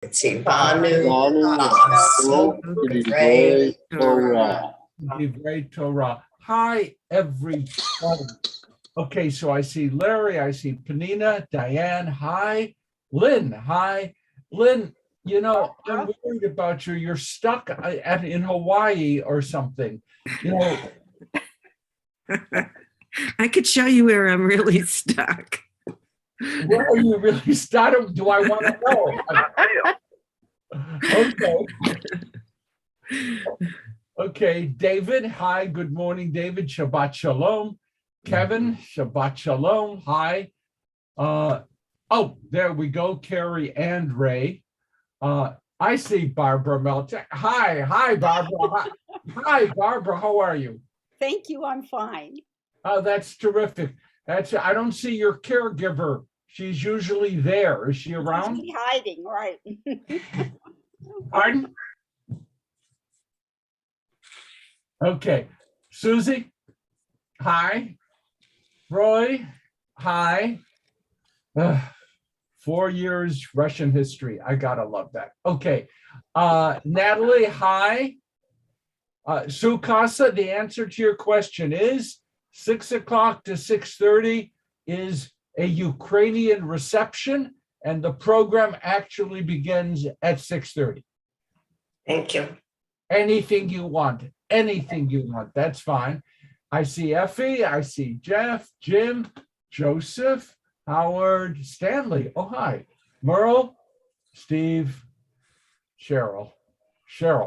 Tzivanu, Torah. Divrei Torah. Hi, everybody. Okay, so I see Larry, I see Panina, Diane, hi. Lynn, hi. Lynn, you know, I'm worried about you. You're stuck in Hawaii or something. You know, I could show you where I'm really stuck. where are you really stuck? Do I want to know? Okay. Okay, David, hi, good morning, David. Shabbat Shalom. Kevin, Shabbat Shalom, hi. Oh, there we go, Carrie and Ray. I see Barbara Melchek. Hi, Barbara. Hi, Barbara, how are you? Thank you, I'm fine. Oh, that's terrific. I don't see your caregiver. She's usually there. Is she around? She's hiding, right. Pardon? Okay. Susie, hi. Roy, hi. 4 years Russian history. I gotta love that. Okay. Natalie, hi. Sukasa, the answer to your question is 6 o'clock to 6:30 is a Ukrainian reception, and the program actually begins at 6:30. Thank you. Anything you want, that's fine. I see Effie, I see Jeff, Jim, Joseph, Howard, Stanley. Oh, hi. Merle, Steve, Cheryl.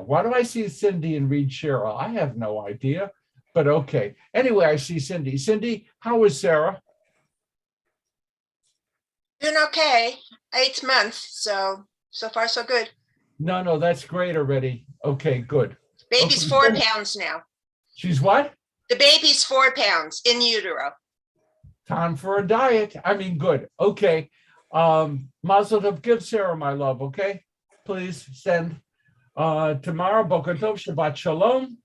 Why do I see Cindy and read Cheryl? I have no idea, but okay. Anyway, I see Cindy. Cindy, how is Sarah? Doing okay. 8th month, so far so good. No, that's great already. Okay, good. Baby's Okay. 4 pounds now. She's what? The baby's 4 pounds in utero. Time for a diet. I mean, good. Okay. Mazel tov, give Sarah my love, okay? Please send. Tomorrow, Boker Tov, Shabbat Shalom.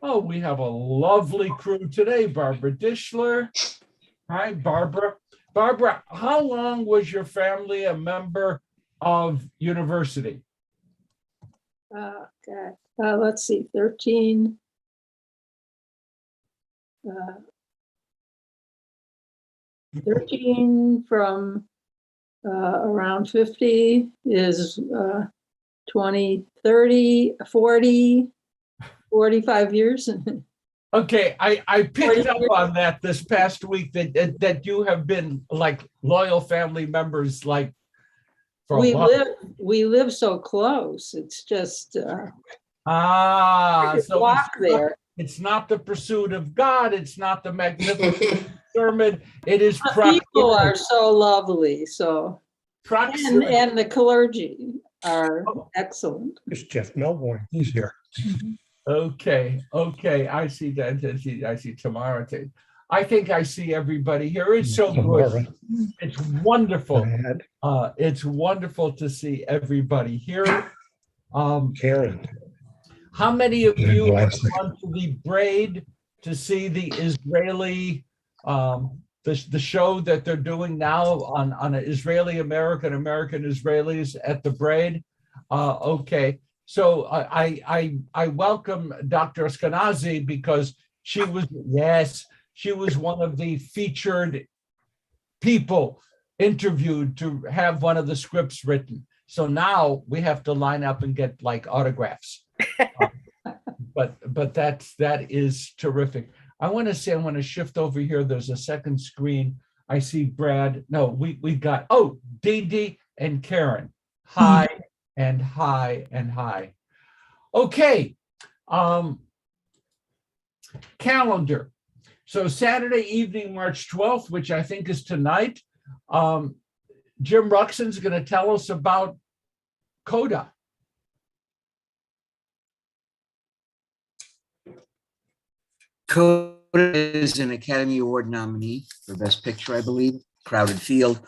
Oh, we have a lovely crew today. Barbara Dishler. Hi, Barbara. Barbara, how long was your family a member of university? God. Let's see, 13. 13 from around 50 is 20, 30, 40, 45 years. Okay, I picked up on that this past week that you have been like loyal family members like for a while. We live so close. It's just So walk there. it's not the pursuit of God. It's not the magnificent sermon. It is People proximity. are so lovely. So Proximity. and the clergy are excellent. It's Jeff Melbourne. He's here. Okay. I see that. I see Tamara. I think I see everybody here. It's so good. It's wonderful. It's wonderful to see everybody here. Karen. How many of you have gone to the Braid to see the Israeli, the show that they're doing now on an Israeli-American, American-Israelis at the Braid? Okay. So I welcome Dr. Eskenazi because she was one of the featured people interviewed to have one of the scripts written. So now we have to line up and get like autographs. But that is terrific. I want to shift over here. There's a second screen. I see Brad. No, we got Dee Dee and Karen. Hi. And hi. Okay. Calendar. So Saturday evening, March 12th, which I think is tonight, Jim Ruxin's going to tell us about Coda. Coda is an Academy Award nominee for Best Picture, I believe, Crowded Field.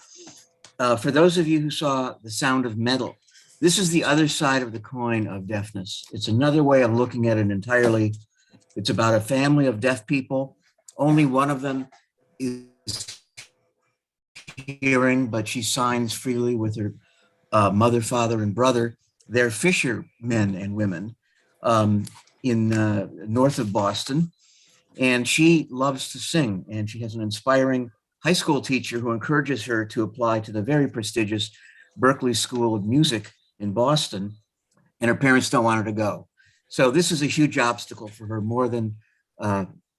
For those of you who saw The Sound of Metal, this is the other side of the coin of deafness. It's another way of looking at it entirely. It's about a family of deaf people. Only one of them is hearing, but she signs freely with her mother, father, and brother. They're fishermen and women in north of Boston. And she loves to sing, and she has an inspiring high school teacher who encourages her to apply to the very prestigious Berklee School of Music in Boston, and her parents don't want her to go. So this is a huge obstacle for her, more than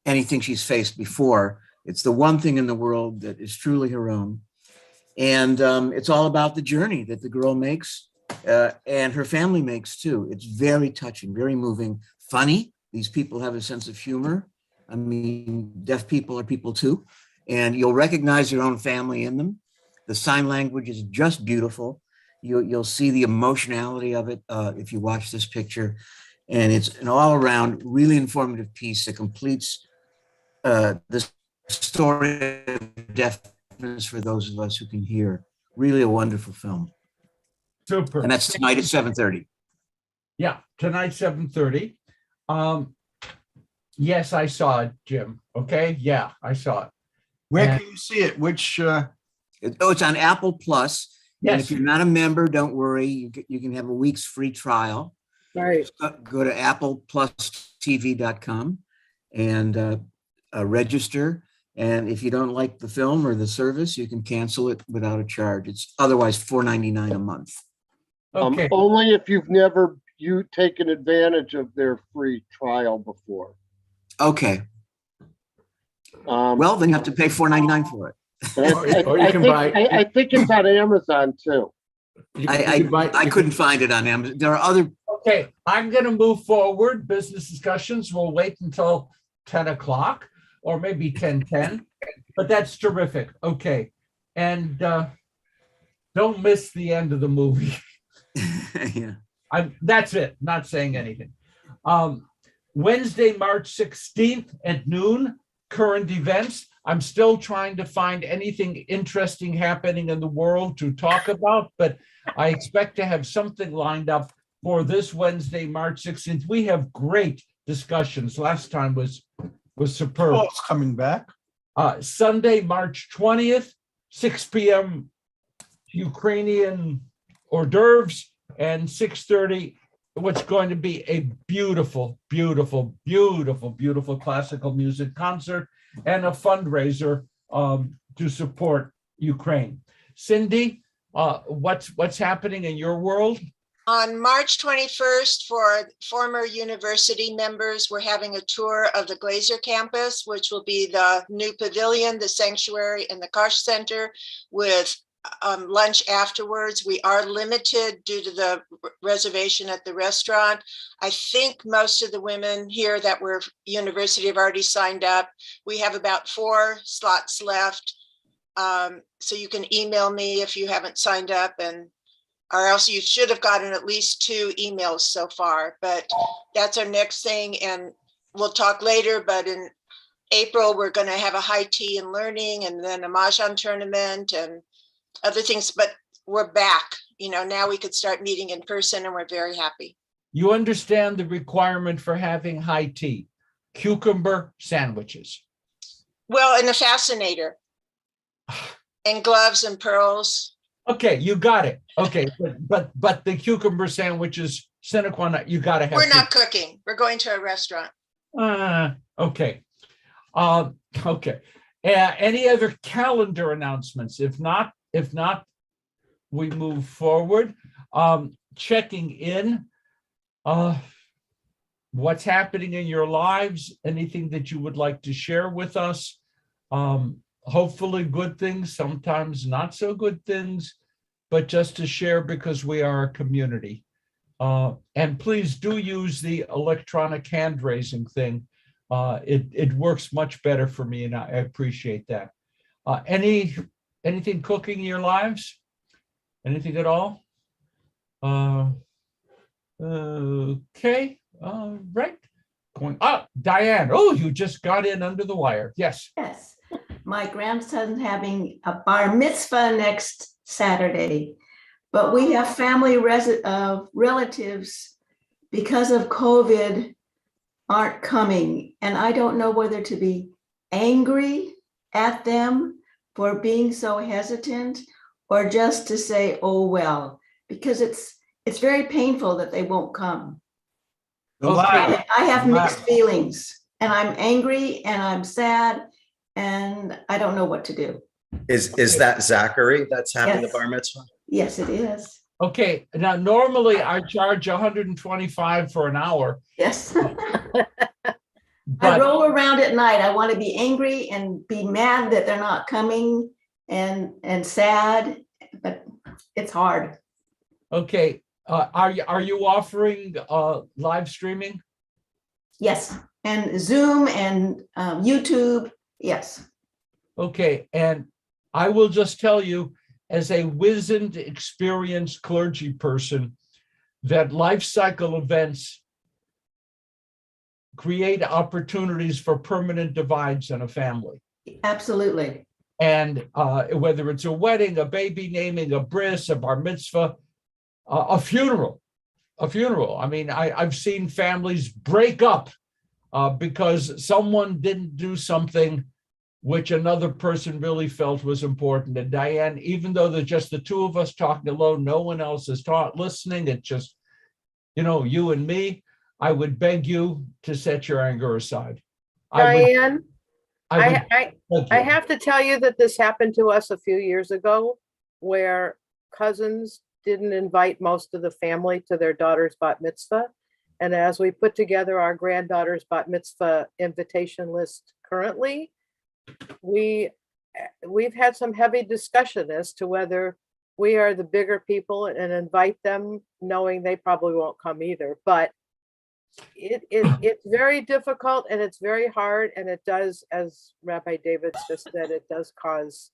anything she's faced before. It's the one thing in the world that is truly her own. And it's all about the journey that the girl makes and her family makes too. It's very touching, very moving, funny. These people have a sense of humor. I mean, deaf people are people too, and you'll recognize your own family in them. The sign language is just beautiful. You'll see the emotionality of it if you watch this picture. And it's an all-around really informative piece that completes the story of deafness for those of us who can hear. Really a wonderful film. Super. And that's tonight at 7:30. Yeah, tonight, 7:30. Yes, I saw it, Jim. Okay, yeah, I saw it. Where And- can you see it? Which, It's on Apple Plus. And Yes, if you're not a member, don't worry. You can have a week's free trial. Right. Go to appleplusTV.com and register. And if you don't like the film or the service, you can cancel it without a charge. It's otherwise $4.99 a month. okay. Only if you've never taken advantage of their free trial before. Okay. Um, Well, then you have to pay $4.99 for it. Or you can buy- I think it's on Amazon too. I couldn't find it on Amazon. There are other. Okay, I'm going to move forward. Business discussions will wait until 10 o'clock or maybe 10:10, but that's terrific. Okay. And don't miss the end of the movie. Yeah. That's it. Not saying anything. Wednesday, March 16th at noon, current events. I'm still trying to find anything interesting happening in the world to talk about, but I expect to have something lined up for this Wednesday, March 16th. We have great discussions. Last time was superb. Paul's coming back. Sunday, March 20th, 6 p.m. Ukrainian hors d'oeuvres, and 6:30, what's going to be a beautiful, beautiful, beautiful, beautiful classical music concert and a fundraiser to support Ukraine. Cindy, what's happening in your world? On March 21st, for former university members, we're having a tour of the Glazer campus, which will be the new pavilion, the sanctuary, and the Kosh Center with lunch afterwards. We are limited due to the reservation at the restaurant. I think most of the women here that were university have already signed up. We have about 4 slots left. So you can email me if you haven't signed up, or else you should have gotten at least 2 emails so far, but that's our next thing. And we'll talk later, but in April, we're going to have a high tea and learning and then a Mahjong tournament and other things, but we're back. Now we could start meeting in person and we're very happy. You understand the requirement for having high tea, cucumber sandwiches. Well, and a fascinator and gloves and pearls. Okay, you got it. Okay, but the cucumber sandwiches, sine qua non, you got to have. We're not cooking. We're going to a restaurant. Okay. Okay. Any other calendar announcements? If not, we move forward. Checking in. What's happening in your lives? Anything that you would like to share with us? Hopefully good things, sometimes not so good things, but just to share because we are a community. And please do use the electronic hand raising thing. It works much better for me, and I appreciate that. Anything cooking in your lives? Anything at all? Okay, right. Diane, you just got in under the wire. Yes. Yes, my grandson's having a bar mitzvah next Saturday, but we have family relatives because of COVID aren't coming. And I don't know whether to be angry at them for being so hesitant or just to say, oh, well, because it's very painful that they won't come. Okay. I have mixed feelings, and I'm angry and I'm sad, and I don't know what to do. Is that Zachary that's having the Yes. bar mitzvah? Yes, it is. Okay, now normally I charge 125 for an hour, Yes. I but roll around at night. I want to be angry and be mad that they're not coming and sad, but it's hard. okay, are you offering live streaming? Yes. And Zoom and YouTube. Yes. Okay, and I will just tell you, as a wizened, experienced clergy person, that life cycle events create opportunities for permanent divides in a family. Absolutely. And whether it's a wedding, a baby naming, a bris, a bar mitzvah, a funeral. I mean, I've seen families break up because someone didn't do something which another person really felt was important. And Diane, even though there's just the two of us talking alone, no one else is listening, it's just, you and me, I would beg you to set your anger aside. Diane, I have to tell you that this happened to us a few years ago, where cousins didn't invite most of the family to their daughter's bat mitzvah. And as we put together our granddaughter's bat mitzvah invitation list currently, we've had some heavy discussion as to whether we are the bigger people and invite them, knowing they probably won't come either. But it's very difficult and it's very hard, and it does, as Rabbi Davids just said, it does cause.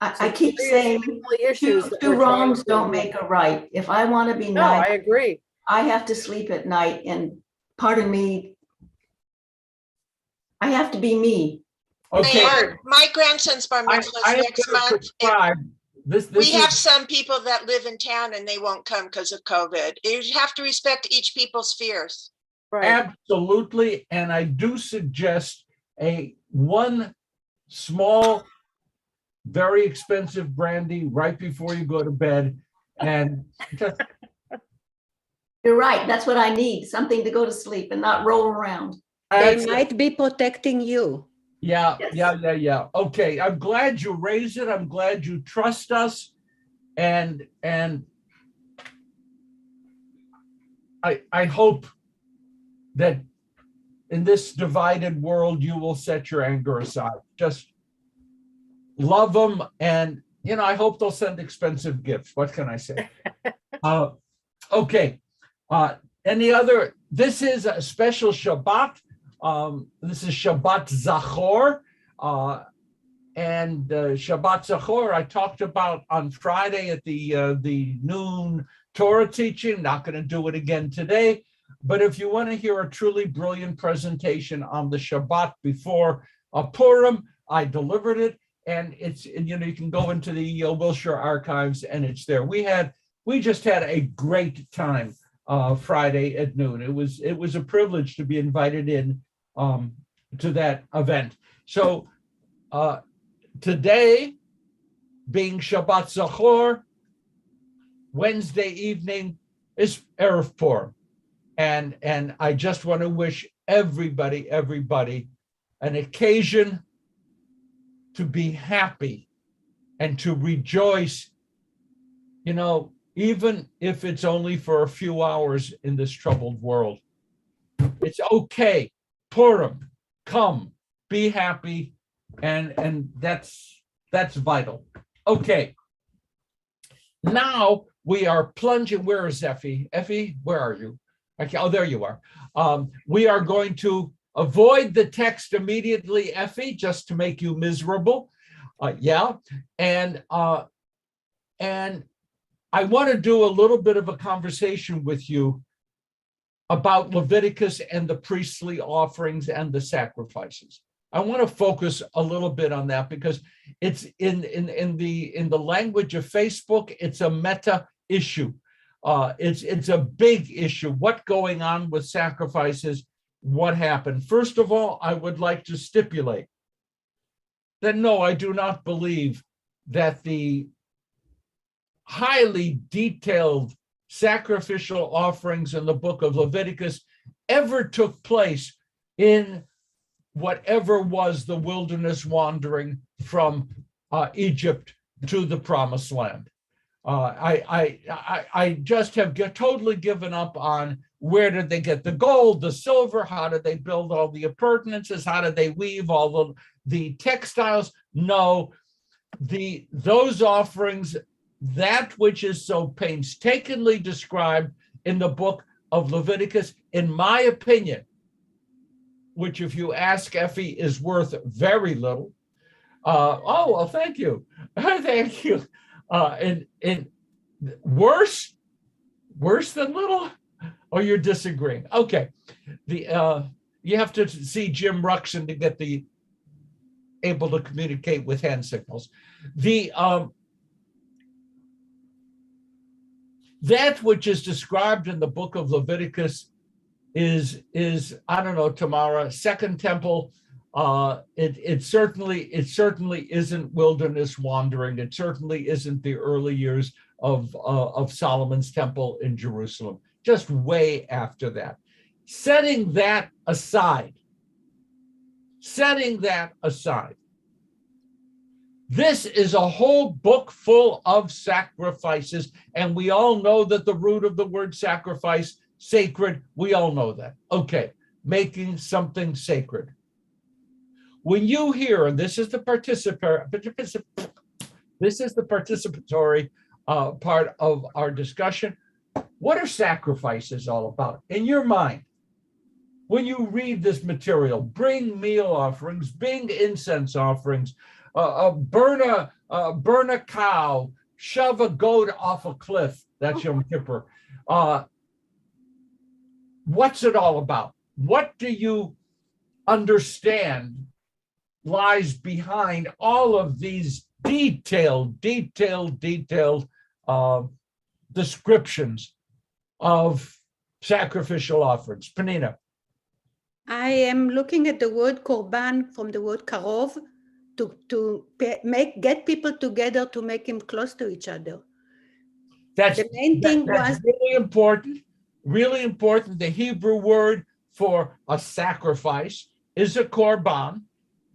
I keep saying issues. two wrongs don't make a right. If I want to be No, nice, I agree. I have to sleep at night, and pardon me, I have to be me. Okay. My grandson's bar mitzvah I am is next gonna month. prescribe this We have is, some people that live in town and they won't come because of COVID. You have to respect each people's fears. Right. absolutely, and I do suggest one small, very expensive brandy right before you go to bed, and just You're right. That's what I need. Something to go to sleep and not roll around. They might be protecting you. yeah, Yes. yeah. Okay, I'm glad you raised it. I'm glad you trust us, and I hope that in this divided world, you will set your anger aside. Just love them. And, I hope they'll send expensive gifts. What can I say? Okay. This is a special Shabbat. This is Shabbat Zachor. And Shabbat Zachor, I talked about on Friday at the noon Torah teaching. Not going to do it again today. But if you want to hear a truly brilliant presentation on the Shabbat before Purim, I delivered it, and you can go into the Wilshire archives and it's there. We just had a great time Friday at noon. It was a privilege to be invited in to that event. So today, being Shabbat Zachor, Wednesday evening is Erev Purim. And I just want to wish everybody an occasion to be happy and to rejoice, even if it's only for a few hours in this troubled world. It's okay. Purim, come, be happy, and that's vital. Okay. Now we are plunging. Where is Effie? Effie, where are you? Okay, oh, there you are. We are going to avoid the text immediately, Effie, just to make you miserable. And I want to do a little bit of a conversation with you about Leviticus and the priestly offerings and the sacrifices. I want to focus a little bit on that because it's in the language of Facebook, it's a meta issue. It's a big issue. What's going on with sacrifices? What happened? First of all, I would like to stipulate that no, I do not believe that the highly detailed sacrificial offerings in the book of Leviticus ever took place in whatever was the wilderness wandering from Egypt to the promised land. I just have totally given up on where did they get the gold, the silver, how did they build all the appurtenances, how did they weave all the textiles? No, those offerings, that which is so painstakingly described in the book of Leviticus, in my opinion, which if you ask Effie is worth very little. Oh, well, thank you. Thank you. And worse than little? Or you're disagreeing? Okay. You have to see Jim Ruxin to get able to communicate with hand signals. That which is described in the book of Leviticus is I don't know, Tamara, Second Temple. It certainly isn't wilderness wandering. It certainly isn't the early years of Solomon's temple in Jerusalem. Just way after that. Setting that aside, this is a whole book full of sacrifices, and we all know that the root of the word sacrifice, sacred, we all know that. Okay, making something sacred. When you hear, and this is the participatory part of our discussion, what are sacrifices all about in your mind? When you read this material, bring meal offerings, bring incense offerings, burn a cow, shove a goat off a cliff. That's Yom Kippur. What's it all about? What do you understand lies behind all of these detailed descriptions of sacrificial offerings? Penina. I am looking at the word korban from the word karov to get people together to make them close to each other. That's the main thing was really important. The Hebrew word for a sacrifice is a korban.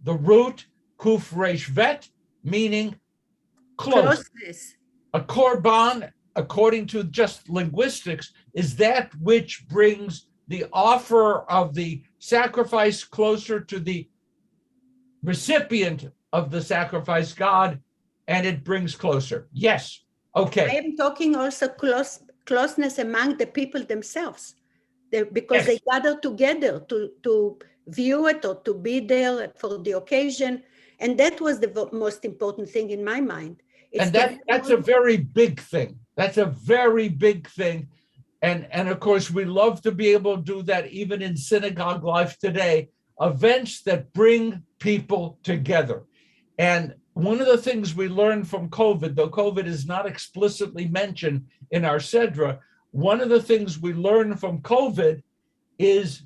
The root kuf resh vet, meaning close. Closeness. A korban, according to just linguistics, is that which brings the offer of the sacrifice closer to the recipient of the sacrifice, God, and it brings closer. Yes. Okay. I am talking also closeness among the people themselves, because they gather together to view it or to be there for the occasion. And that was the most important thing in my mind. And that's a very big thing. That's a very big thing. And of course, we love to be able to do that even in synagogue life today, events that bring people together. And one of the things we learned from COVID, though COVID is not explicitly mentioned in our Sedra, one of the things we learned from COVID is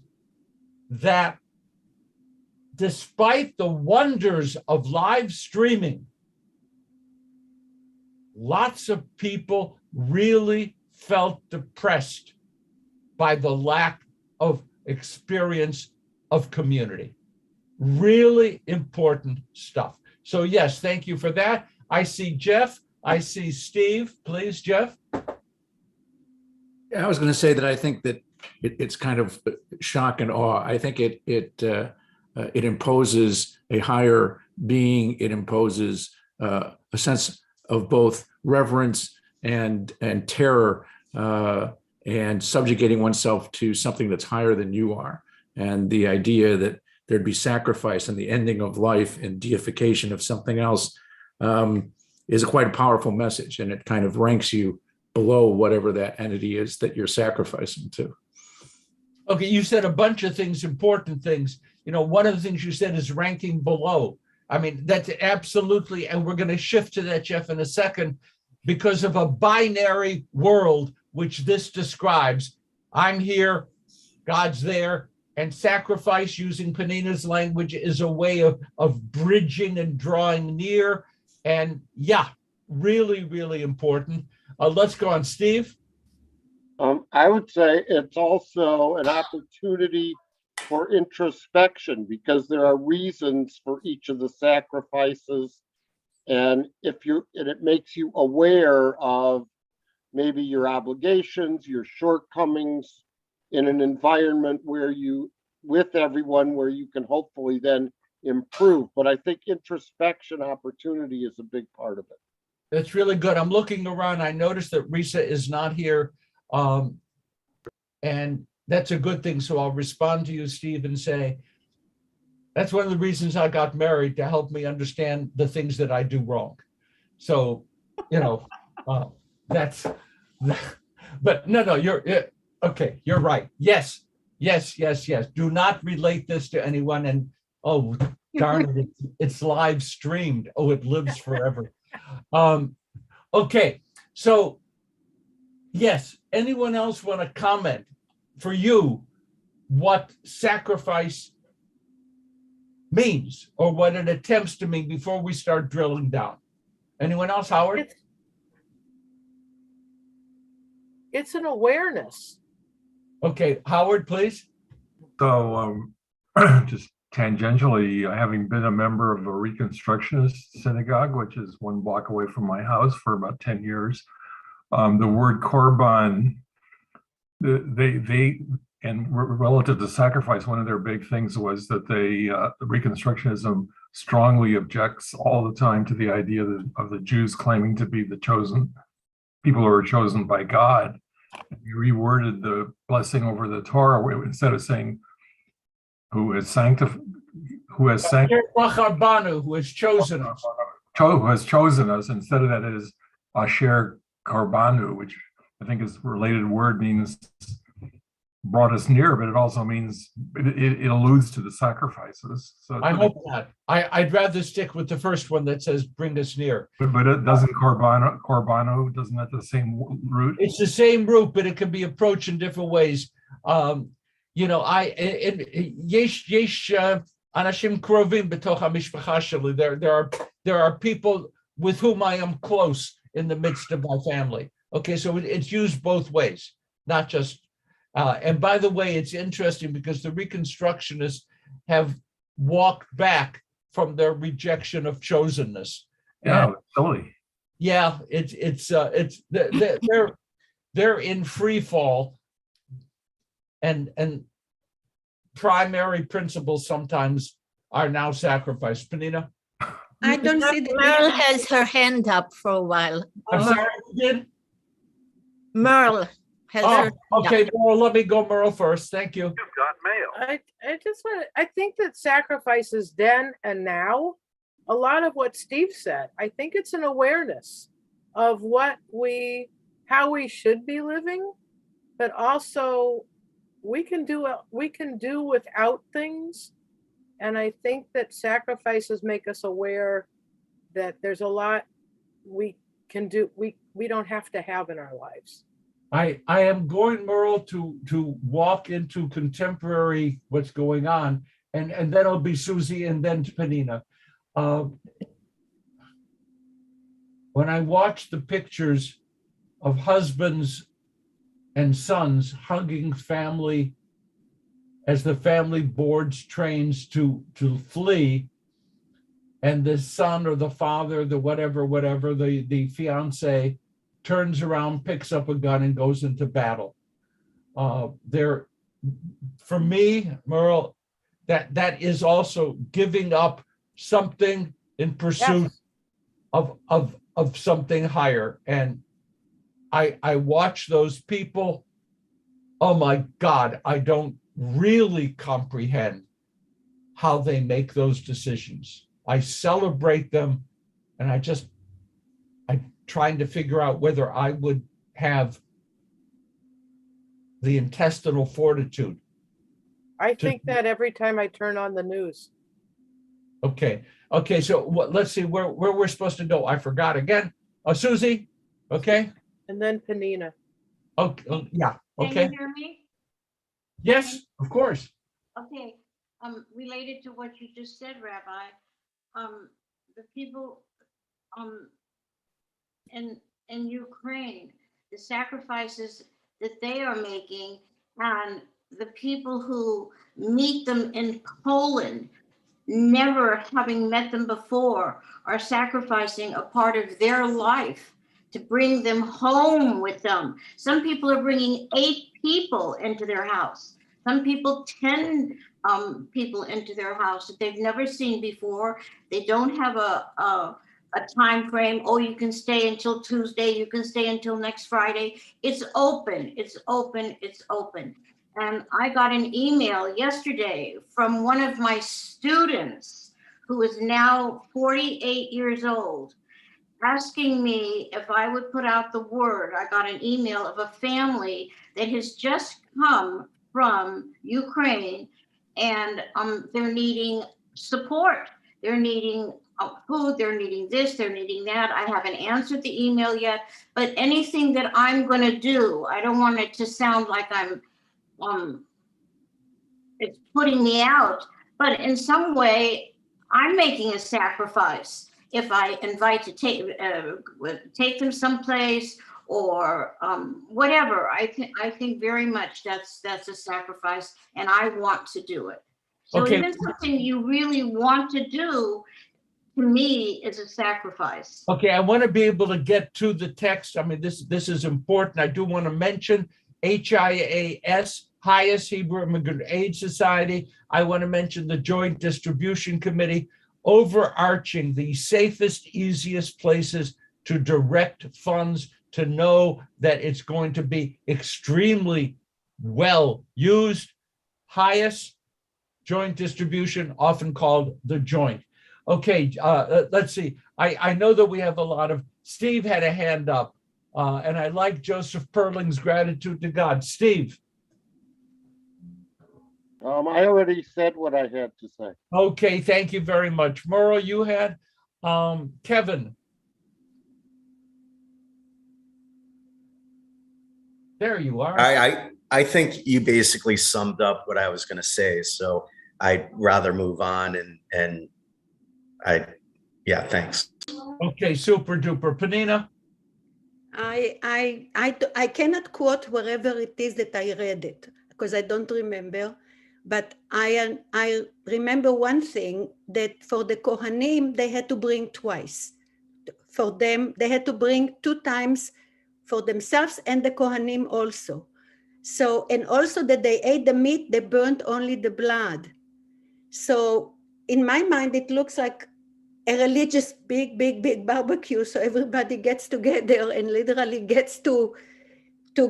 that despite the wonders of live streaming, lots of people really felt depressed by the lack of experience of community. Really important stuff. So yes, thank you for that. I see Jeff. I see Steve. Please, Jeff. I was going to say that I think that it's kind of shock and awe. I think it imposes a higher being. It imposes a sense of both reverence and terror, and subjugating oneself to something that's higher than you are. And the idea that there'd be sacrifice and the ending of life and deification of something else is quite a powerful message. And it kind of ranks you below whatever that entity is that you're sacrificing to. Okay, you said a bunch of things, important things. You know, one of the things you said is ranking below. I mean, that's absolutely, and we're going to shift to that, Jeff, in a second, because of a binary world, which this describes. I'm here, God's there, and sacrifice, using Penina's language, is a way of bridging and drawing near. And yeah, really, really important. Let's go on, Steve. I would say it's also an opportunity for introspection because there are reasons for each of the sacrifices. And it makes you aware of maybe your obligations, your shortcomings in an environment with everyone where you can hopefully then improve. But I think introspection opportunity is a big part of it. That's really good. I'm looking around. I noticed that Risa is not here. And that's a good thing. So I'll respond to you, Steve, and say, that's one of the reasons I got married, to help me understand the things that I do wrong. So, that's, but no, okay, you're right. Yes. Do not relate this to anyone. And oh, darn it, it's live streamed. Oh, it lives forever. Okay, so yes, anyone else want to comment for you what sacrifice means or what it attempts to mean before we start drilling down? Anyone else, Howard? It's an awareness. Okay, Howard, please. So just tangentially, having been a member of a Reconstructionist synagogue, which is 1 block away from my house for about 10 years, the word korban, and relative to sacrifice, one of their big things was that Reconstructionism strongly objects all the time to the idea of the Jews claiming to be the chosen people who are chosen by God. You reworded the blessing over the Torah instead of saying who has chosen us. Instead of that, it is Asher Karbanu, which I think is a related word, means brought us near, but it also means it alludes to the sacrifices. So I hope not. I'd rather stick with the first one that says bring us near. But it doesn't Corbano, doesn't that the same root? It's the same root, but it can be approached in different ways. Yesh anashim krovim b'toch hamishpacha sheli. There are people with whom I am close in the midst of my family. Okay, so it's used both ways, not just. And by the way, it's interesting because the Reconstructionists have walked back from their rejection of chosenness. Yeah, totally. Yeah, they're in free fall, and primary principles sometimes are now sacrificed. Panina? I don't see the Merle has her hand up for a while. I'm sorry, you did? Merle has her hand okay, up. Merle, let me go Merle first. Thank you. You've got mail. I think that sacrifices then and now, a lot of what Steve said, I think it's an awareness of how we should be living, but also we can do without things. And I think that sacrifices make us aware that there's a lot we can do, we don't have to have in our lives. I am going, Merle, to walk into contemporary what's going on, and then it'll be Susie and then Panina. When I watch the pictures of husbands and sons hugging family as the family boards trains to flee, and the son or the father, the whatever, the fiance turns around, picks up a gun and goes into battle. For me, Merle, that is also giving up something in pursuit of something higher. And I watch those people. Oh my God, I don't really comprehend how they make those decisions. I celebrate them, and I'm trying to figure out whether I would have the intestinal fortitude. I think that every time I turn on the news. Okay, so let's see where we're supposed to go. I forgot again. Susie, okay? And then Panina. Okay, yeah, okay. Can you hear me? Yes, of course. Okay, related to what you just said, Rabbi, the people, and in Ukraine, the sacrifices that they are making, and the people who meet them in Poland, never having met them before, are sacrificing a part of their life to bring them home with them. Some people are bringing 8 people into their house. Some people 10 people into their house that they've never seen before. They don't have a time frame. Oh, you can stay until Tuesday. You can stay until next Friday. It's open. It's open. It's open. And I got an email yesterday from one of my students who is now 48 years old, asking me if I would put out the word. I got an email of a family that has just come from Ukraine, and they're needing support. They're needing food, they're needing this, they're needing that. I haven't answered the email yet, but anything that I'm gonna do, I don't want it to sound like I'm it's putting me out, but in some way, I'm making a sacrifice if I invite to take them someplace or whatever. I think very much that's a sacrifice, and I want to do it. So Okay. even something you really want to do, to me, is a sacrifice. Okay, I want to be able to get to the text. I mean, this is important. I do want to mention HIAS, Highest Hebrew Immigrant Aid Society. I want to mention the Joint Distribution Committee. Overarching, the safest, easiest places to direct funds, to know that it's going to be extremely well used. Highest Joint Distribution, often called the Joint. Okay, let's see. I know that we have a lot of, Steve had a hand up, and I like Joseph Perling's gratitude to God. Steve. I already said what I had to say. Okay, thank you very much. Merle, you had Kevin. There you are. I think you basically summed up what I was going to say, so I'd rather move on and thanks. Okay, super duper. Panina? I cannot quote wherever it is that I read it because I don't remember, but I remember one thing, that for the Kohanim, they had to bring twice. For them, they had to bring 2 times for themselves and the Kohanim also. So, and also that they ate the meat, they burnt only the blood. So in my mind, it looks like a religious big barbecue. So everybody gets together and literally gets to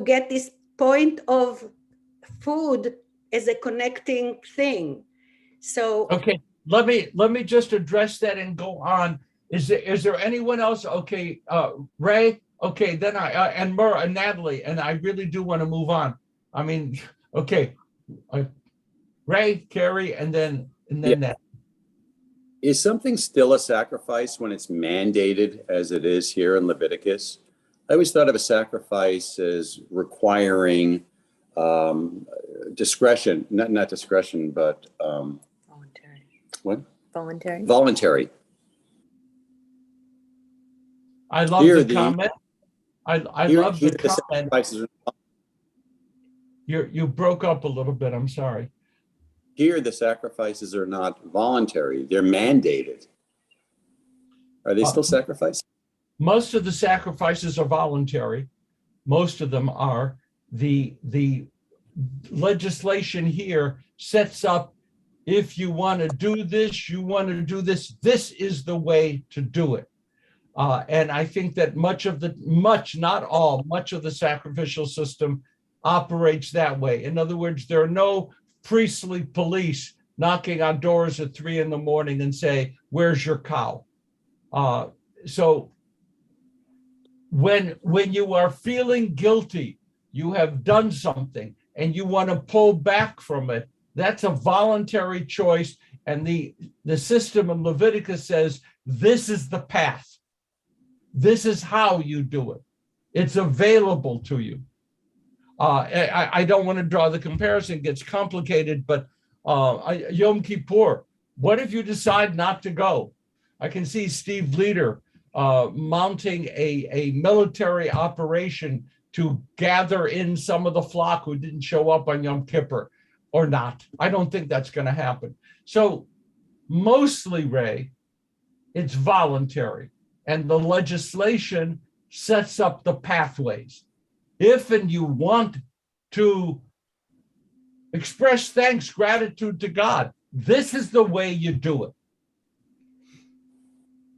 get this point of food as a connecting thing. So okay, let me just address that and go on. Is there anyone else? Okay, Ray. Okay, then and Mur and Natalie, and I really do want to move on. I mean, okay, Ray, Carrie, and then that. Is something still a sacrifice when it's mandated as it is here in Leviticus? I always thought of a sacrifice as requiring discretion, not discretion, but voluntary. What? Voluntary. Voluntary. I love Here the comment. I love the comment. You broke up a little bit. I'm sorry. Here, the sacrifices are not voluntary; they're mandated. Are they still sacrifices? Most of the sacrifices are voluntary. Most of them are. The legislation here sets up, if you want to do this, you want to do this. This is the way to do it. And I think that much of the sacrificial system operates that way. In other words, there are no priestly police knocking on doors at 3 a.m. and say, "Where's your cow?" So when you are feeling guilty, you have done something and you want to pull back from it, that's a voluntary choice. And the system in Leviticus says, this is the path. This is how you do it. It's available to you. I don't want to draw the comparison, it gets complicated, but Yom Kippur, what if you decide not to go? I can see Steve Leader mounting a military operation to gather in some of the flock who didn't show up on Yom Kippur or not. I don't think that's going to happen. So mostly, Ray, it's voluntary, and the legislation sets up the pathways. If and you want to express thanks, gratitude to God, this is the way you do it.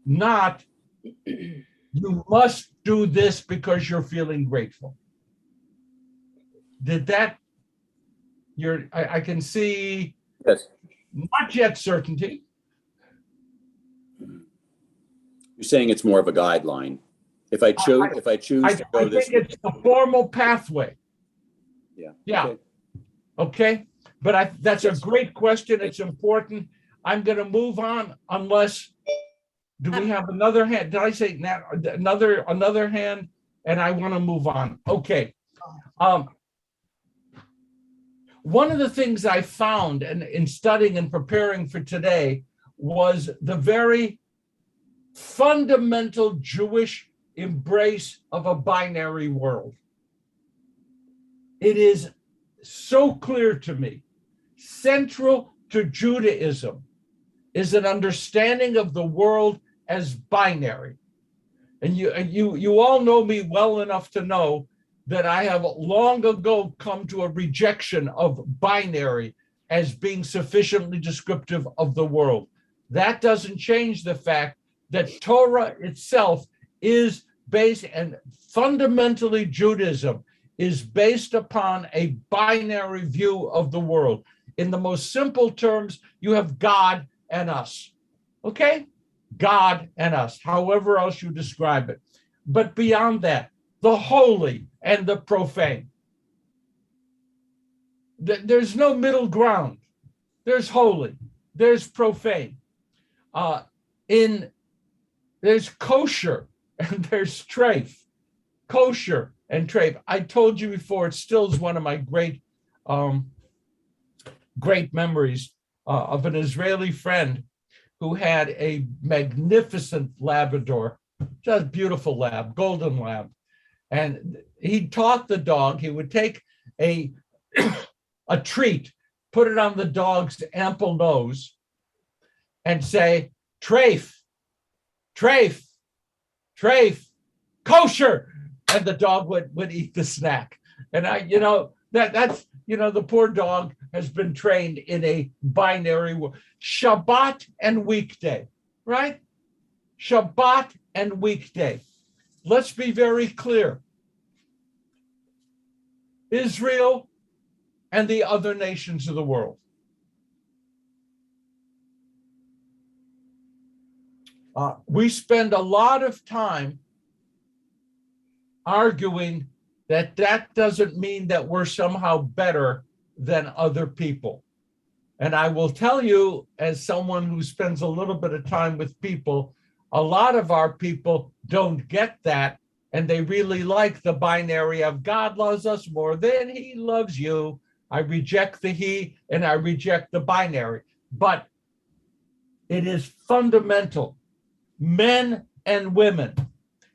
Not, you must do this because you're feeling grateful. Did that, I can see, Yes. not yet certainty. You're saying it's more of a guideline. If I choose to go I this think way. it's a formal pathway. Yeah. Yeah. Okay. But that's a great question. It's important. I'm going to move on unless, do we have another hand? Did I say another hand? And I want to move on. Okay. One of the things I found in studying and preparing for today was the very fundamental Jewish embrace of a binary world. It is so clear to me. Central to Judaism is an understanding of the world as binary. And you all know me well enough to know that I have long ago come to a rejection of binary as being sufficiently descriptive of the world. That doesn't change the fact that Torah itself is based, and fundamentally Judaism is based upon a binary view of the world. In the most simple terms, you have God and us, okay? God and us, however else you describe it. But beyond that, the holy and the profane. There's no middle ground. There's holy, there's profane. There's kosher and there's treif. Kosher and treif. I told you before, it still is one of my great memories of an Israeli friend who had a magnificent Labrador, just beautiful lab, golden lab. And he taught the dog, he would take a treat, put it on the dog's ample nose and say, treif, treif, treif, kosher. And the dog would eat the snack. And that's the poor dog has been trained in a binary world. Shabbat and weekday, right? Shabbat and weekday. Let's be very clear. Israel and the other nations of the world. We spend a lot of time arguing that doesn't mean that we're somehow better than other people. And I will tell you, as someone who spends a little bit of time with people, a lot of our people don't get that, and they really like the binary of God loves us more than he loves you. I reject the he and I reject the binary. But it is fundamental. Men and women,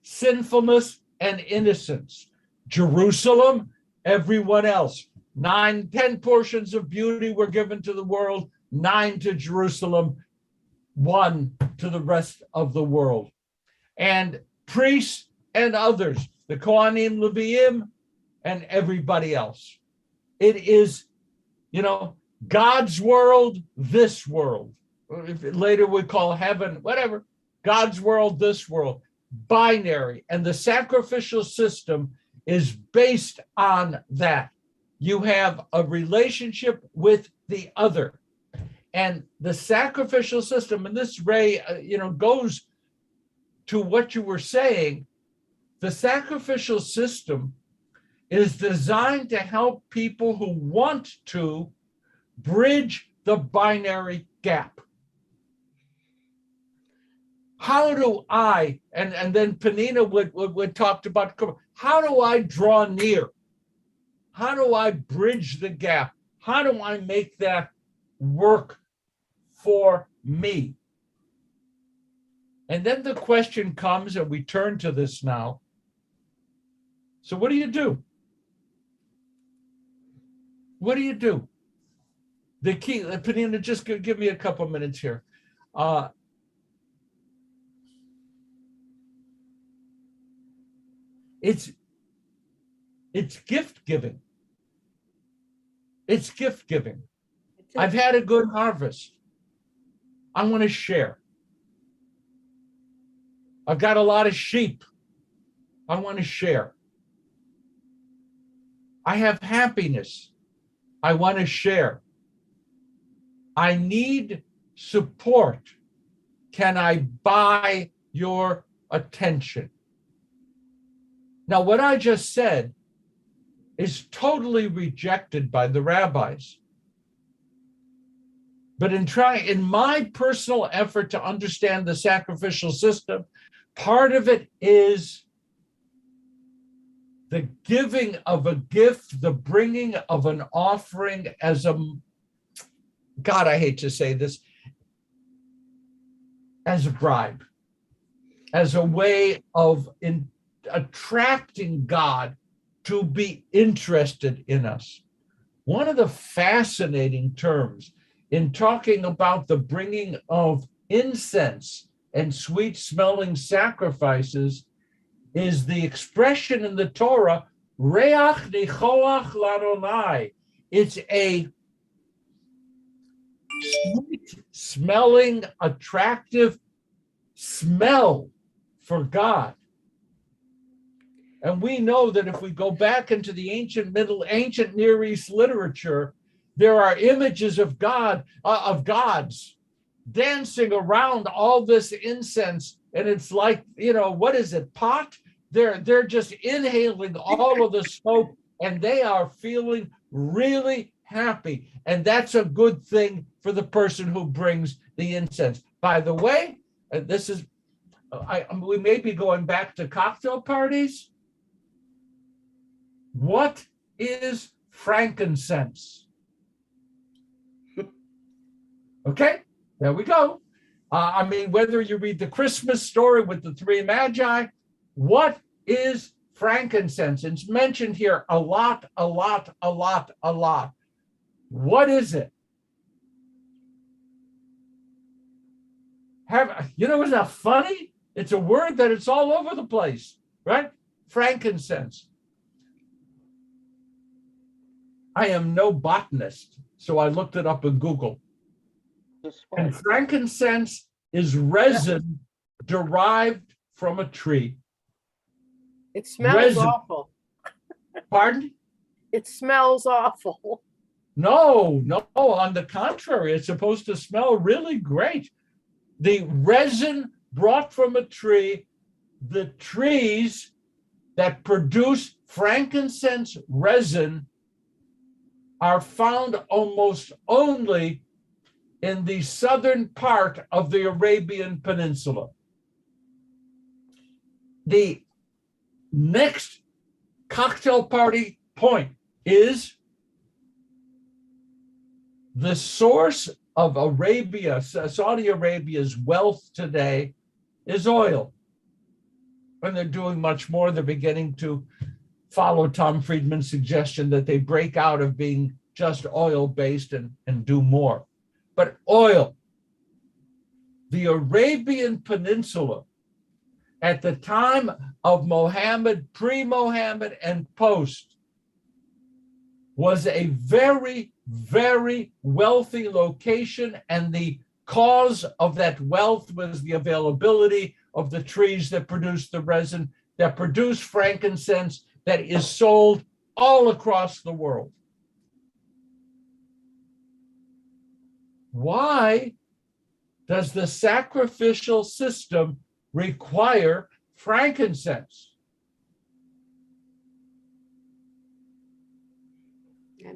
sinfulness and innocence, Jerusalem, everyone else. 9, 10 portions of beauty were given to the world, 9 to Jerusalem, 1 to the rest of the world. And priests and others, the Kohanim, Leviim, and everybody else. It is, God's world, this world. Later we call heaven, whatever. God's world, this world. Binary. And the sacrificial system is based on that. You have a relationship with the other. And the sacrificial system, and this, Ray, goes to what you were saying. The sacrificial system is designed to help people who want to bridge the binary gap. How do I, and then Penina would talk about, how do I draw near? How do I bridge the gap? How do I make that work for me? And then the question comes, and we turn to this now. So what do you do? What do you do? The key, Panina, just give me a couple minutes here. It's gift giving. It's gift giving. I've had a good harvest. I want to share. I've got a lot of sheep. I want to share. I have happiness. I want to share. I need support. Can I buy your attention? Now, what I just said is totally rejected by the rabbis. But in my personal effort to understand the sacrificial system, part of it is the giving of a gift, the bringing of an offering as God, I hate to say this, as a bribe, as a way of attracting God to be interested in us. One of the fascinating terms in talking about the bringing of incense and sweet-smelling sacrifices is the expression in the Torah, Reach nichoach l'Adonai. It's a sweet-smelling, attractive smell for God. And we know that if we go back into the ancient Near East literature, there are images of God, of gods dancing around all this incense. And it's like, what is it, pot? They're just inhaling all of the smoke, and they are feeling really happy. And that's a good thing for the person who brings the incense. By the way, this is, we may be going back to cocktail parties. What is frankincense? Okay, there we go. Whether you read the Christmas story with the three magi, what is frankincense? It's mentioned here a lot. What is it? Isn't that funny? It's a word that it's all over the place, right? Frankincense. I am no botanist, so I looked it up in Google. And frankincense is resin derived from a tree. It smells awful. Pardon? It smells awful. No, on the contrary, it's supposed to smell really great. The resin brought from a tree, the trees that produce frankincense resin are found almost only in the southern part of the Arabian Peninsula. The next cocktail party point is the source of Saudi Arabia's wealth today is oil. And they're doing much more. They're beginning to follow Tom Friedman's suggestion that they break out of being just oil-based and do more. But oil, the Arabian Peninsula, at the time of Mohammed, pre-Mohammed and post, was a very, very wealthy location, and the cause of that wealth was the availability of the trees that produce the resin, that produce frankincense, that is sold all across the world. Why does the sacrificial system require frankincense?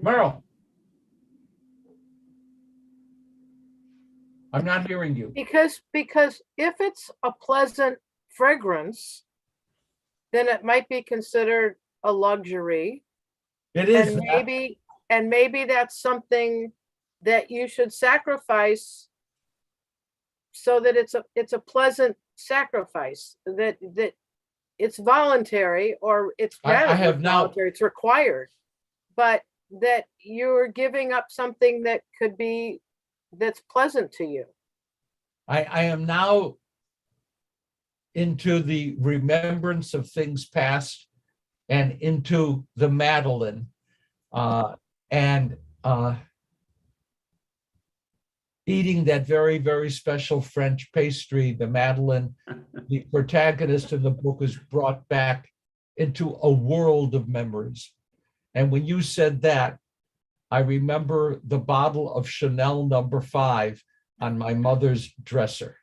Merle, I'm not hearing you. Because if it's a pleasant fragrance, then it might be considered a luxury. It is. And maybe that's something that you should sacrifice so that it's a pleasant sacrifice, that it's voluntary, or it's I rather have now- voluntary, it's required, but that you're giving up something that could be, that's pleasant to you. I am now into the remembrance of things past and into the Madeleine, and eating that very, very special French pastry, the Madeleine. The protagonist in the book is brought back into a world of memories. And when you said that, I remember the bottle of Chanel No. 5 on my mother's dresser.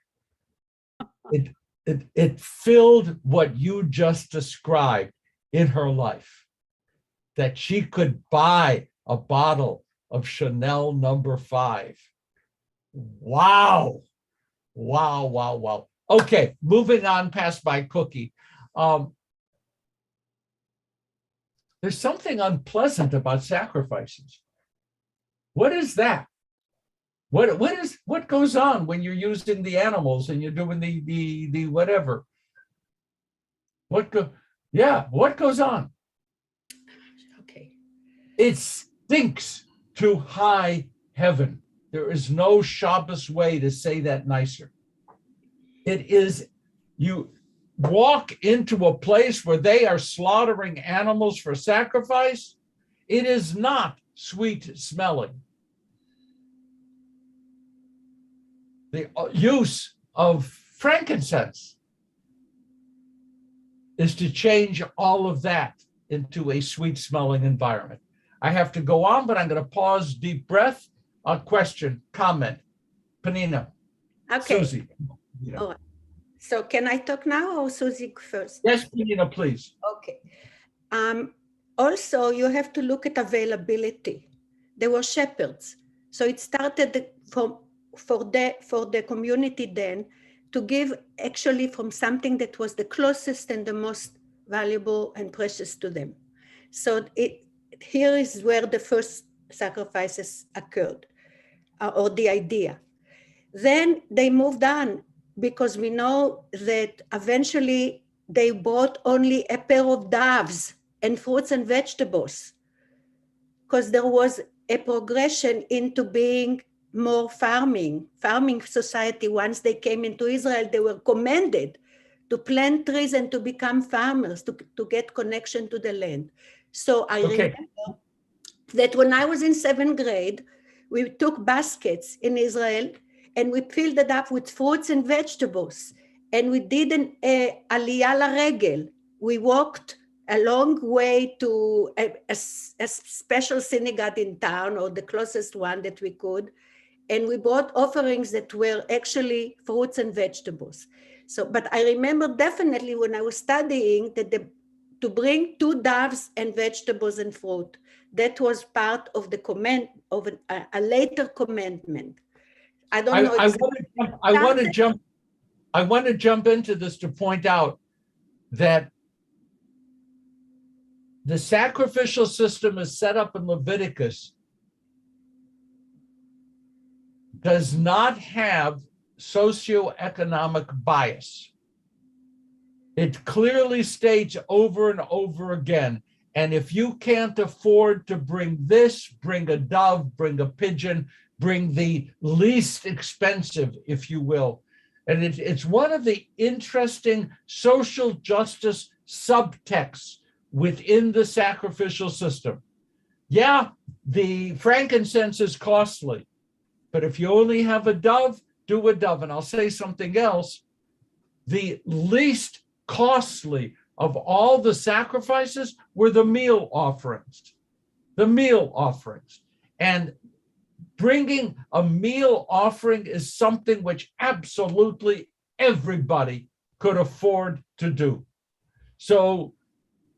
It filled what you just described in her life, that she could buy a bottle of Chanel No. 5. Wow. Wow, wow, wow. Okay, moving on past my cookie. There's something unpleasant about sacrifices. What is that? What goes on when you're using the animals and you're doing the whatever? What goes on? Okay. It stinks to high heaven. There is no Shabbos way to say that nicer. It is, you walk into a place where they are slaughtering animals for sacrifice. It is not sweet smelling. The use of frankincense is to change all of that into a sweet smelling environment. I have to go on, but I'm going to pause, deep breath. A question, comment. Penina. Okay. Susie. All right. So can I talk now or Susie first? Yes, Penina, please. Okay. Also, you have to look at availability. There were shepherds. So it started for the community then to give actually from something that was the closest and the most valuable and precious to them. So here is where the first sacrifices occurred, or the idea. Then they moved on, because we know that eventually they bought only a pair of doves and fruits and vegetables, because there was a progression into being more farming society. Once they came into Israel, they were commanded to plant trees and to become farmers, to get connection to the land. So I remember that when I was in 7th grade, we took baskets in Israel and we filled it up with fruits and vegetables. And we did an aliyah laregel. We walked a long way to a special synagogue in town, or the closest one that we could. And we brought offerings that were actually fruits and vegetables. So, but I remember definitely when I was studying that to bring 2 doves and vegetables and fruit, that was part of the command of a later commandment. I don't know. I want to jump into this to point out that the sacrificial system is set up in Leviticus does not have socioeconomic bias. It clearly states over and over again, and if you can't afford to bring this, bring a dove, bring a pigeon, bring the least expensive, if you will. And it's one of the interesting social justice subtexts within the sacrificial system. Yeah, the frankincense is costly, but if you only have a dove, do a dove. And I'll say something else. The least costly of all the sacrifices were the meal offerings. The meal offerings. And bringing a meal offering is something which absolutely everybody could afford to do. So,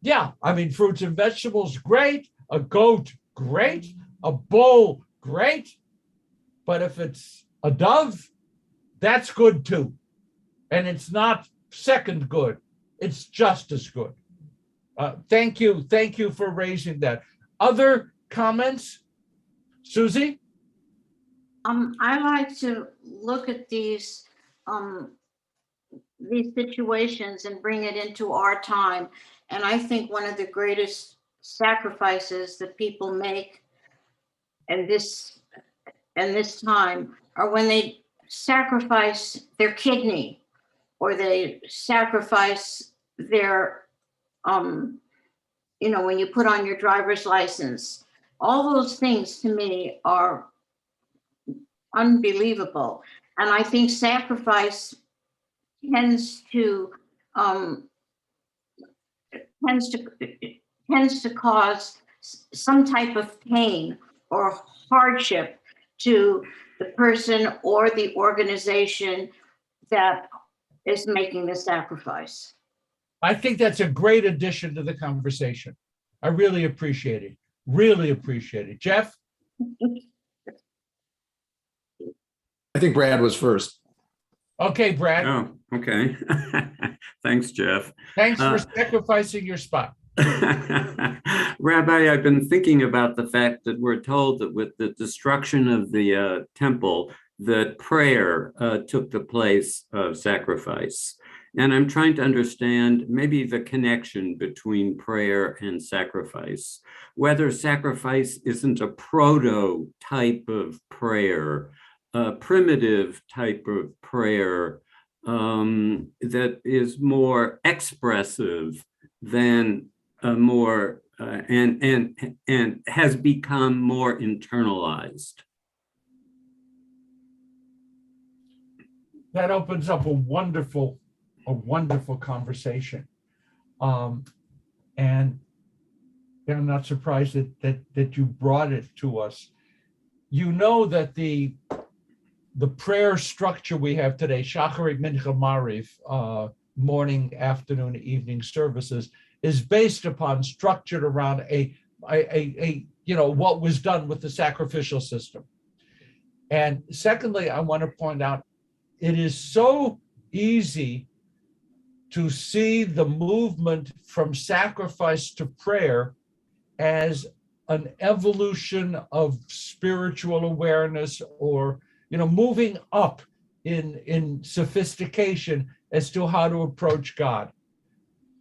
yeah, I mean, fruits and vegetables, great. A goat, great. A bull, great. But if it's a dove, that's good too. And it's not second good. It's just as good. Thank you. Thank you for raising that. Other comments? Susie? I like to look at these these situations and bring it into our time. And I think one of the greatest sacrifices that people make in this time are when they sacrifice their kidney, or they sacrifice their, when you put on your driver's license. All those things to me are unbelievable. And I think sacrifice tends to cause some type of pain or hardship to the person or the organization that is making the sacrifice. I think that's a great addition to the conversation. I really appreciate it. Really appreciate it. Jeff? I think Brad was first. Okay, Brad. Oh, okay. Thanks, Jeff. Thanks for sacrificing your spot. Rabbi, I've been thinking about the fact that we're told that with the destruction of the temple, that prayer took the place of sacrifice. And I'm trying to understand maybe the connection between prayer and sacrifice, whether sacrifice isn't a prototype of prayer, a primitive type of prayer that is more expressive than more and has become more internalized. That opens up a wonderful conversation. And I'm not surprised that you brought it to us. You know that the prayer structure we have today, Shacharit, Mincha, Mariv, morning, afternoon, evening services, is based upon, structured around a what was done with the sacrificial system. And secondly, I want to point out, it is so easy to see the movement from sacrifice to prayer as an evolution of spiritual awareness, or moving up in sophistication as to how to approach God.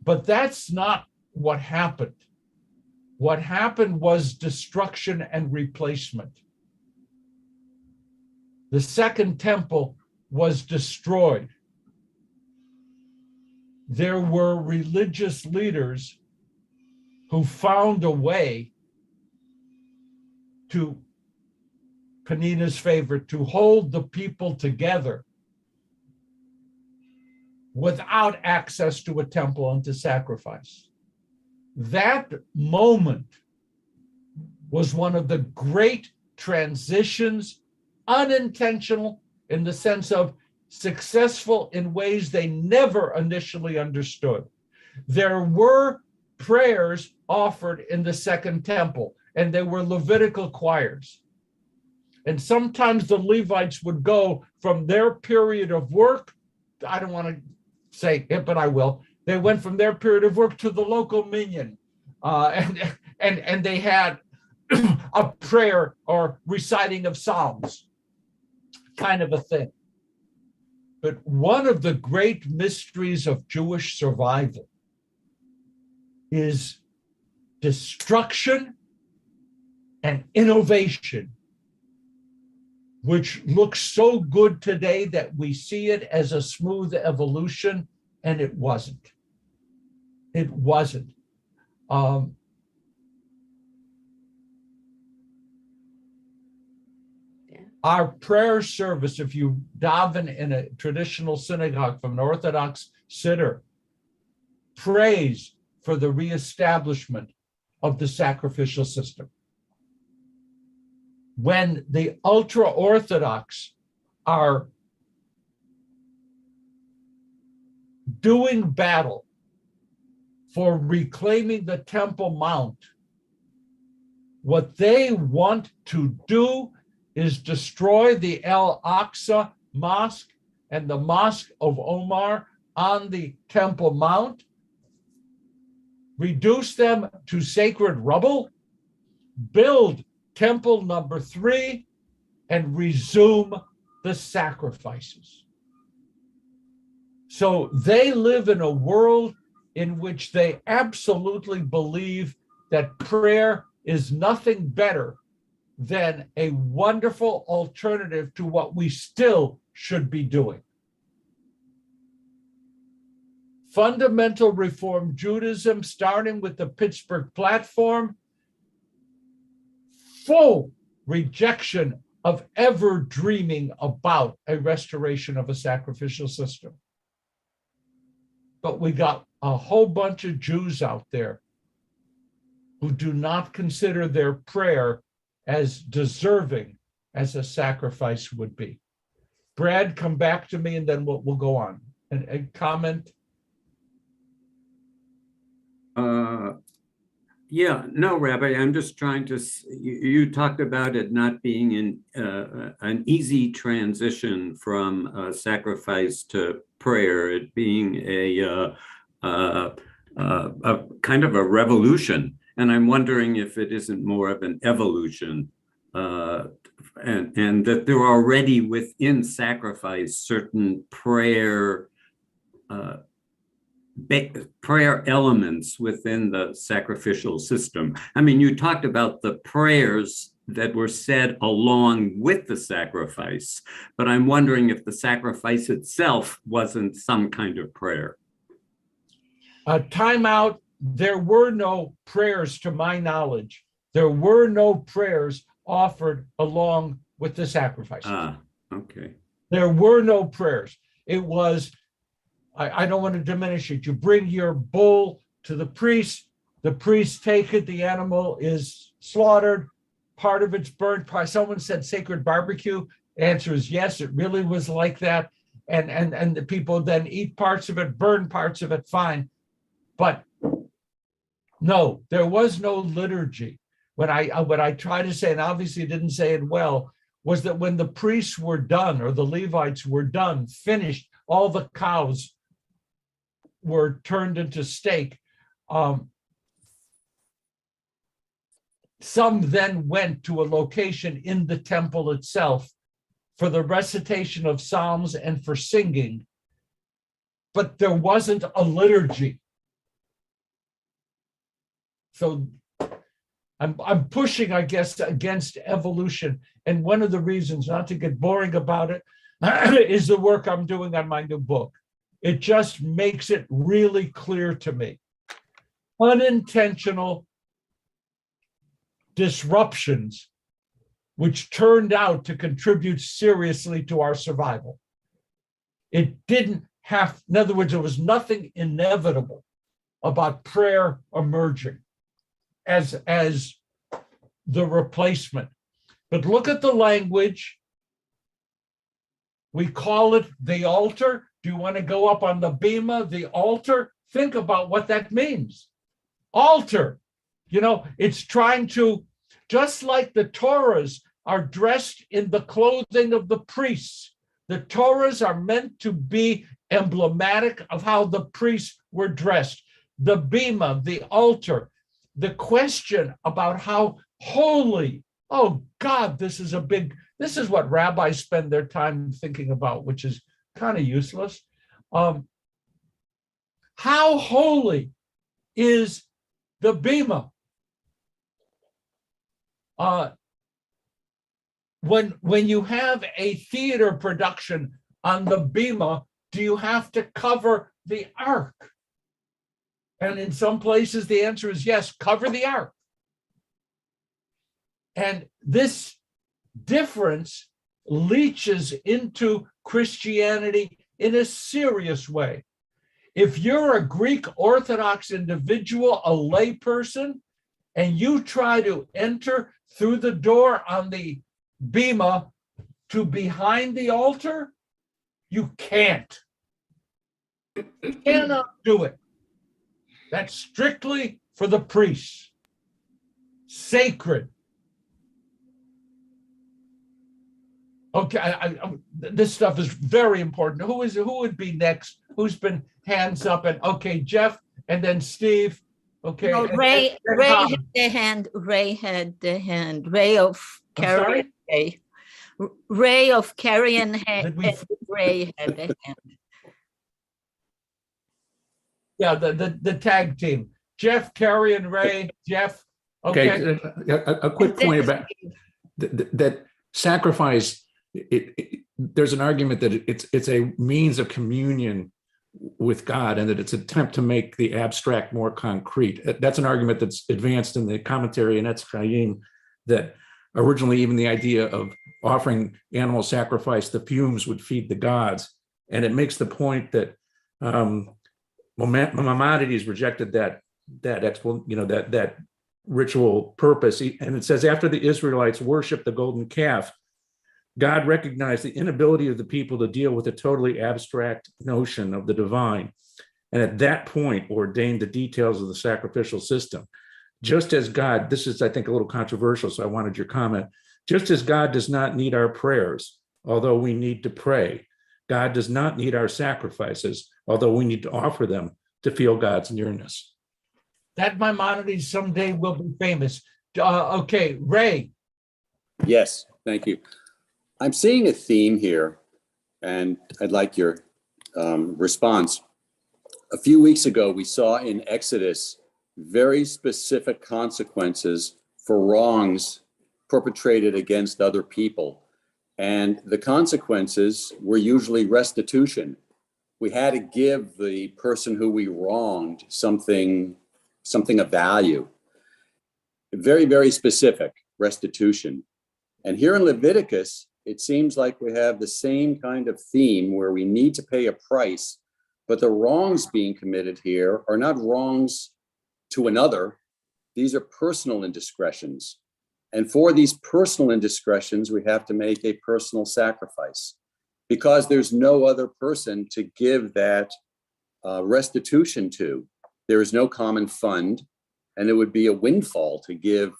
But that's not what happened. What happened was destruction and replacement. The second temple was destroyed. There were religious leaders who found a way to, Penina's favorite, to hold the people together without access to a temple and to sacrifice. That moment was one of the great transitions, unintentional in the sense of successful in ways they never initially understood. There were prayers offered in the second temple, and they were Levitical choirs. And sometimes the Levites would go from their period of work, I don't want to say it, but I will. They went from their period of work to the local minyan, and they had a prayer or reciting of psalms, kind of a thing. But one of the great mysteries of Jewish survival is destruction and innovation, which looks so good today that we see it as a smooth evolution, and it wasn't. It wasn't. Our prayer service, if you daven in a traditional synagogue from an Orthodox siddur, prays for the reestablishment of the sacrificial system. When the ultra-Orthodox are doing battle for reclaiming the Temple Mount, what they want to do is destroy the Al-Aqsa Mosque and the Mosque of Omar on the Temple Mount, reduce them to sacred rubble, build Temple number 3, and resume the sacrifices. So they live in a world in which they absolutely believe that prayer is nothing better than a wonderful alternative to what we still should be doing. Fundamental Reform Judaism, starting with the Pittsburgh Platform, full rejection of ever dreaming about a restoration of a sacrificial system. But we got a whole bunch of Jews out there who do not consider their prayer as deserving as a sacrifice would be. Brad, come back to me and then we'll go on. And comment? Yeah, no, Rabbi, I'm just trying to, you talked about it not being an easy transition from sacrifice to prayer, it being a kind of a revolution. And I'm wondering if it isn't more of an evolution, and that there are already within sacrifice certain prayer elements within the sacrificial system. I mean, you talked about the prayers that were said along with the sacrifice, but I'm wondering if the sacrifice itself wasn't some kind of prayer. Time out. There were no prayers, to my knowledge. There were no prayers offered along with the sacrifice. Okay. There were no prayers. It was, I don't want to diminish it. You bring your bull to the priest take it, the animal is slaughtered, part of it's burnt. Someone said sacred barbecue. Answer is yes, it really was like that. And the people then eat parts of it, burn parts of it, fine. But no, there was no liturgy. What I try to say, and obviously didn't say it well, was that when the priests were done, or the Levites were done, finished, all the cows were turned into steak. Some then went to a location in the temple itself for the recitation of psalms and for singing, but there wasn't a liturgy. So I'm pushing, I guess, against evolution. And one of the reasons, not to get boring about it, is the work I'm doing on my new book. It just makes it really clear to me. Unintentional disruptions, which turned out to contribute seriously to our survival. It didn't have, in other words, there was nothing inevitable about prayer emerging as the replacement. But look at the language. We call it the altar. Do you want to go up on the bema, the altar? Think about what that means. Altar. You know, it's trying to, just like the Torahs are dressed in the clothing of the priests, the Torahs are meant to be emblematic of how the priests were dressed. The bema, the altar, the question about how holy, oh God, this is what rabbis spend their time thinking about, which is kind of useless. How holy is the bema? When you have a theater production on the bema, do you have to cover the ark? And in some places, the answer is yes, cover the ark. And this difference leaches into Christianity in a serious way. If you're a Greek Orthodox individual, a layperson, and you try to enter through the door on the bema to behind the altar, you can't. You cannot do it. That's strictly for the priests. Sacred. Okay, this stuff is very important. Who would be next? Who's been hands up? And okay, Jeff, and then Steve. Okay. No, Ray had the hand. Ray had the hand. Ray of Carrion. Ray of Carrion had. Ray had the hand. Yeah, the tag team. Jeff, Carrie, and Ray. Jeff. Okay. A quick point about that sacrifice. There's an argument that it's a means of communion with God, and that it's an attempt to make the abstract more concrete. That's an argument that's advanced in the commentary in Etz Chaim, that originally even the idea of offering animal sacrifice, the fumes would feed the gods. And it makes the point that Maimonides rejected that ritual purpose. And it says, after the Israelites worshiped the golden calf, God recognized the inability of the people to deal with a totally abstract notion of the divine, and at that point ordained the details of the sacrificial system. Just as God, this is, I think, a little controversial, so I wanted your comment. Just as God does not need our prayers, although we need to pray, God does not need our sacrifices, although we need to offer them to feel God's nearness. That Maimonides someday will be famous. Okay, Ray. Yes, thank you. I'm seeing a theme here, and I'd like your response. A few weeks ago, we saw in Exodus very specific consequences for wrongs perpetrated against other people. And the consequences were usually restitution. We had to give the person who we wronged something of value. Very, very specific restitution. And here in Leviticus, it seems like we have the same kind of theme where we need to pay a price, but the wrongs being committed here are not wrongs to another. These are personal indiscretions. And for these personal indiscretions, we have to make a personal sacrifice because there's no other person to give that restitution to. There is no common fund, and it would be a windfall to give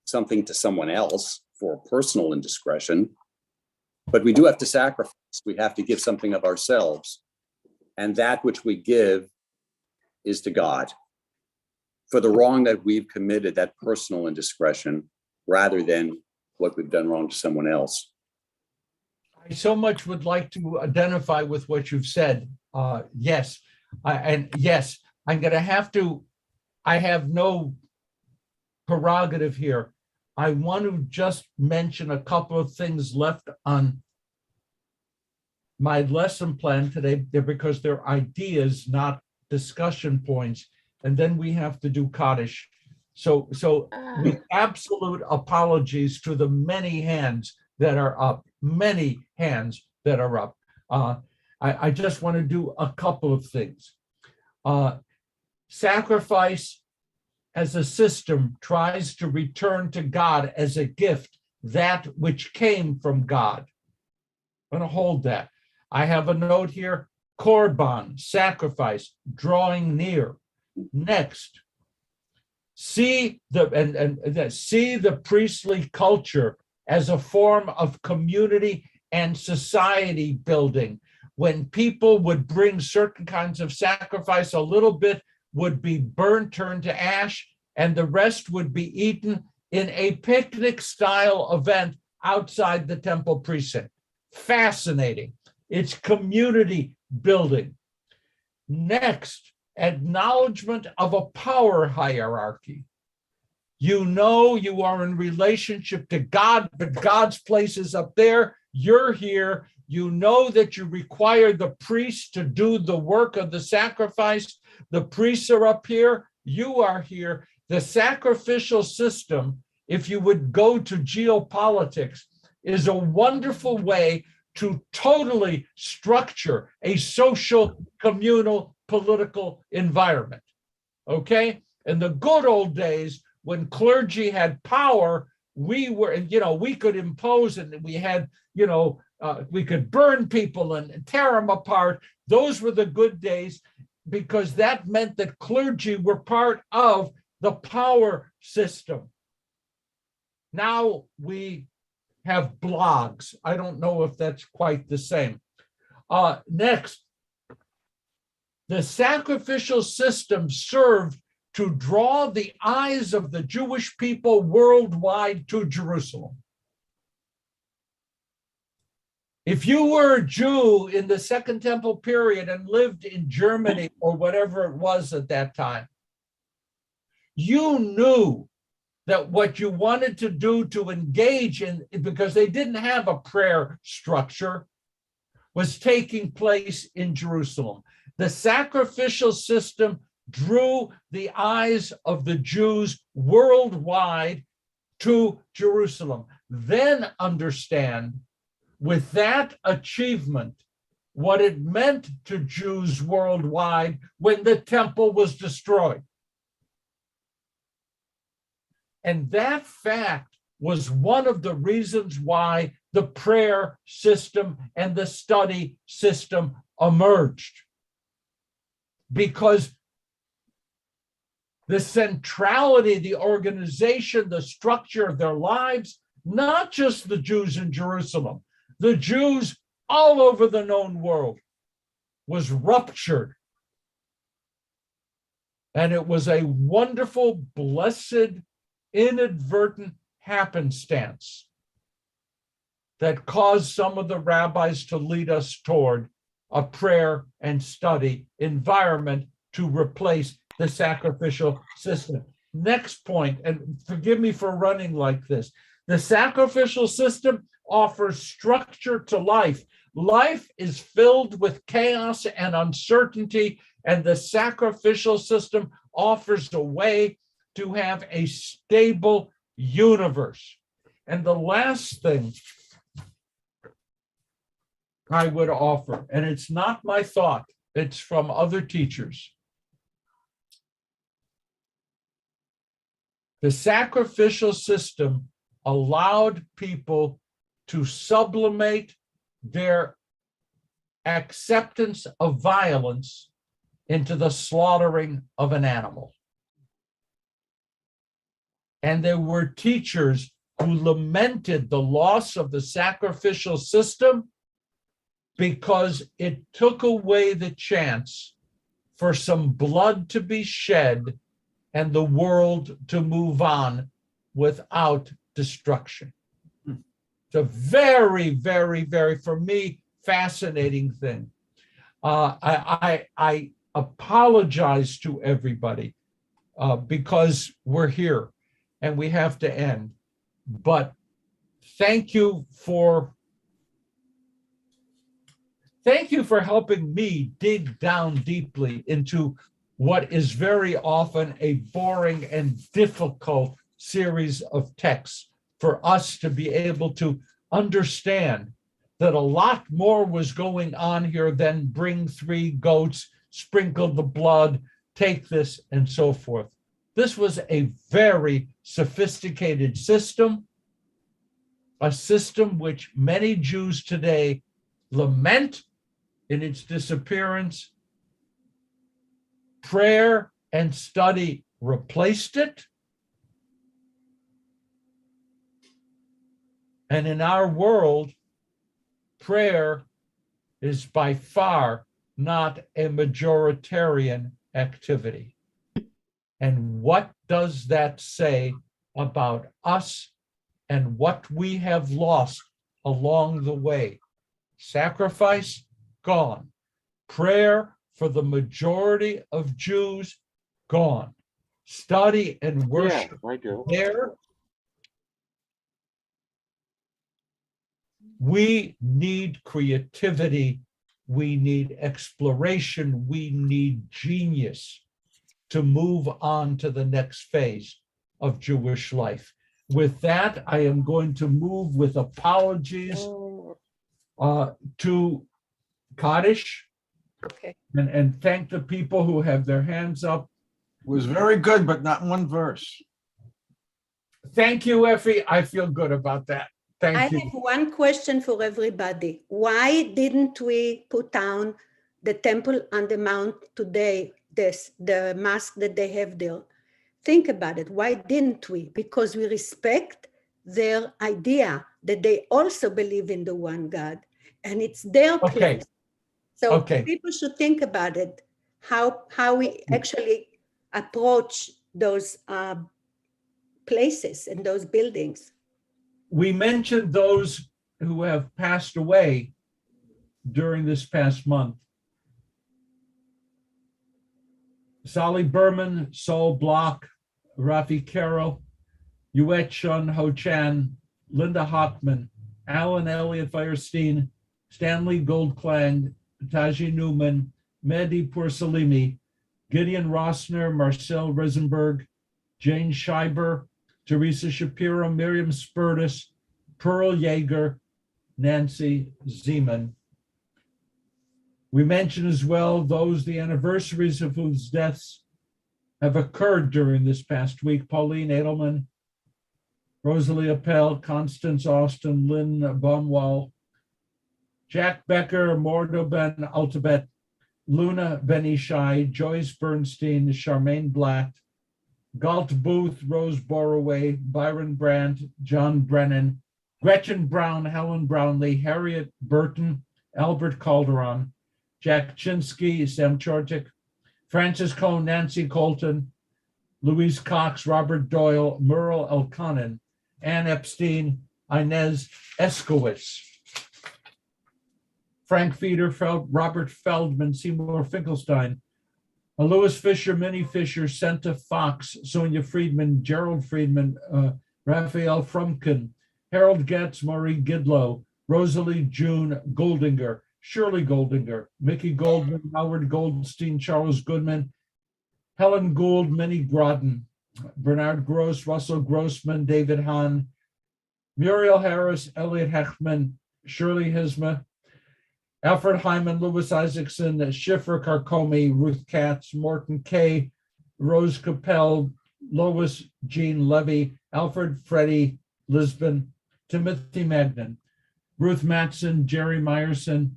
something to someone else for personal indiscretion. But we do have to sacrifice. We have to give something of ourselves. And that which we give is to God for the wrong that we've committed, that personal indiscretion, rather than what we've done wrong to someone else. I so much would like to identify with what you've said. Yes, I'm going to have to, I have no prerogative here. I want to just mention a couple of things left on my lesson plan today because they're ideas, not discussion points. And then we have to do Kaddish. So with absolute apologies to the many hands that are up, I just want to do a couple of things. Sacrifice as a system tries to return to God as a gift that which came from God. I'm going to hold that. I have a note here, korban, sacrifice, drawing near. Next, see the priestly culture as a form of community and society building. When people would bring certain kinds of sacrifice, a little bit would be burned, turned to ash, and the rest would be eaten in a picnic-style event outside the temple precinct. Fascinating. It's community building. Next, acknowledgement of a power hierarchy. You know you are in relationship to God, but God's place is up there. You're here. You know that you require the priest to do the work of the sacrifice. The priests are up here. You are here. The sacrificial system, if you would go to geopolitics, is a wonderful way to totally structure a social, communal, political environment. Okay? In the good old days, when clergy had power, we could impose, and we had, we could burn people and tear them apart. Those were the good days because that meant that clergy were part of the power system. Now we have blogs. I don't know if that's quite the same. Next, the sacrificial system served to draw the eyes of the Jewish people worldwide to Jerusalem. If you were a Jew in the Second Temple period and lived in Germany or whatever it was at that time, you knew that what you wanted to do to engage in, because they didn't have a prayer structure, was taking place in Jerusalem. The sacrificial system drew the eyes of the Jews worldwide to Jerusalem. Then understand, with that achievement, what it meant to Jews worldwide when the temple was destroyed. And that fact was one of the reasons why the prayer system and the study system emerged. Because the centrality, the organization, the structure of their lives, not just the Jews in Jerusalem, the Jews all over the known world, was ruptured. And it was a wonderful, blessed, inadvertent happenstance that caused some of the rabbis to lead us toward a prayer and study environment to replace the sacrificial system. Next point, and forgive me for running like this, the sacrificial system offers structure to life. Life is filled with chaos and uncertainty, and the sacrificial system offers a way to have a stable universe. And the last thing I would offer, and it's not my thought, it's from other teachers. The sacrificial system allowed people to sublimate their acceptance of violence into the slaughtering of an animal. And there were teachers who lamented the loss of the sacrificial system because it took away the chance for some blood to be shed and the world to move on without destruction. It's a very, very, very, for me, fascinating thing. I apologize to everybody because we're here and we have to end. But thank you for helping me dig down deeply into what is very often a boring and difficult series of texts, for us to be able to understand that a lot more was going on here than bring 3 goats, sprinkle the blood, take this, and so forth. This was a very sophisticated system, a system which many Jews today lament in its disappearance. Prayer and study replaced it. And in our world, prayer is by far not a majoritarian activity. And what does that say about us and what we have lost along the way? Sacrifice, gone. Prayer for the majority of Jews, gone. Study and worship, there. We need creativity, we need exploration, we need genius to move on to the next phase of Jewish life. With that, I am going to move with apologies to Kaddish. Okay. And thank the people who have their hands up. Was very good, but not one verse. Thank you, Effie. I feel good about that. Thank you. I have one question for everybody. Why didn't we put down the temple on the mount today, the mask that they have there? Think about it. Why didn't we? Because we respect their idea that they also believe in the one God, and it's their place. So people should think about it, how we actually approach those places and those buildings. We mentioned those who have passed away during this past month. Sally Berman, Saul Block, Rafi Carroll, Yuet Shun Ho Chan, Linda Hockman, Alan Elliott Firestein, Stanley Goldklang, Taji Newman, Mehdi Poursalimi, Gideon Rossner, Marcel Risenberg, Jane Scheiber, Teresa Shapiro, Miriam Spurtis, Pearl Yeager, Nancy Zeman. We mention as well those, the anniversaries of whose deaths have occurred during this past week: Pauline Edelman, Rosalie Appel, Constance Austin, Lynn Baumwall, Jack Becker, Mordo Ben Altabet, Luna Benishai, Joyce Bernstein, Charmaine Blatt, Galt Booth, Rose Borroway, Byron Brandt, John Brennan, Gretchen Brown, Helen Brownlee, Harriet Burton, Albert Calderon, Jack Chinsky, Sam Chortik, Francis Cohn, Nancy Colton, Louise Cox, Robert Doyle, Merle Elkanen, Ann Epstein, Inez Eskowitz, Frank Feeder, Robert Feldman, Seymour Finkelstein, Louis Fisher, Minnie Fisher, Senta Fox, Sonia Friedman, Gerald Friedman, Raphael Frumkin, Harold Getz, Marie Gidlow, Rosalie June Goldinger, Shirley Goldinger, Mickey Goldman, Howard Goldstein, Charles Goodman, Helen Gould, Minnie Grodden, Bernard Gross, Russell Grossman, David Hahn, Muriel Harris, Elliot Hechtman, Shirley Hisma, Alfred Hyman, Louis Isaacson, Schiffer Carcomi, Ruth Katz, Morton Kay, Rose Capel, Lois Jean Levy, Alfred Freddie Lisbon, Timothy Magnan, Ruth Matson, Jerry Meyerson,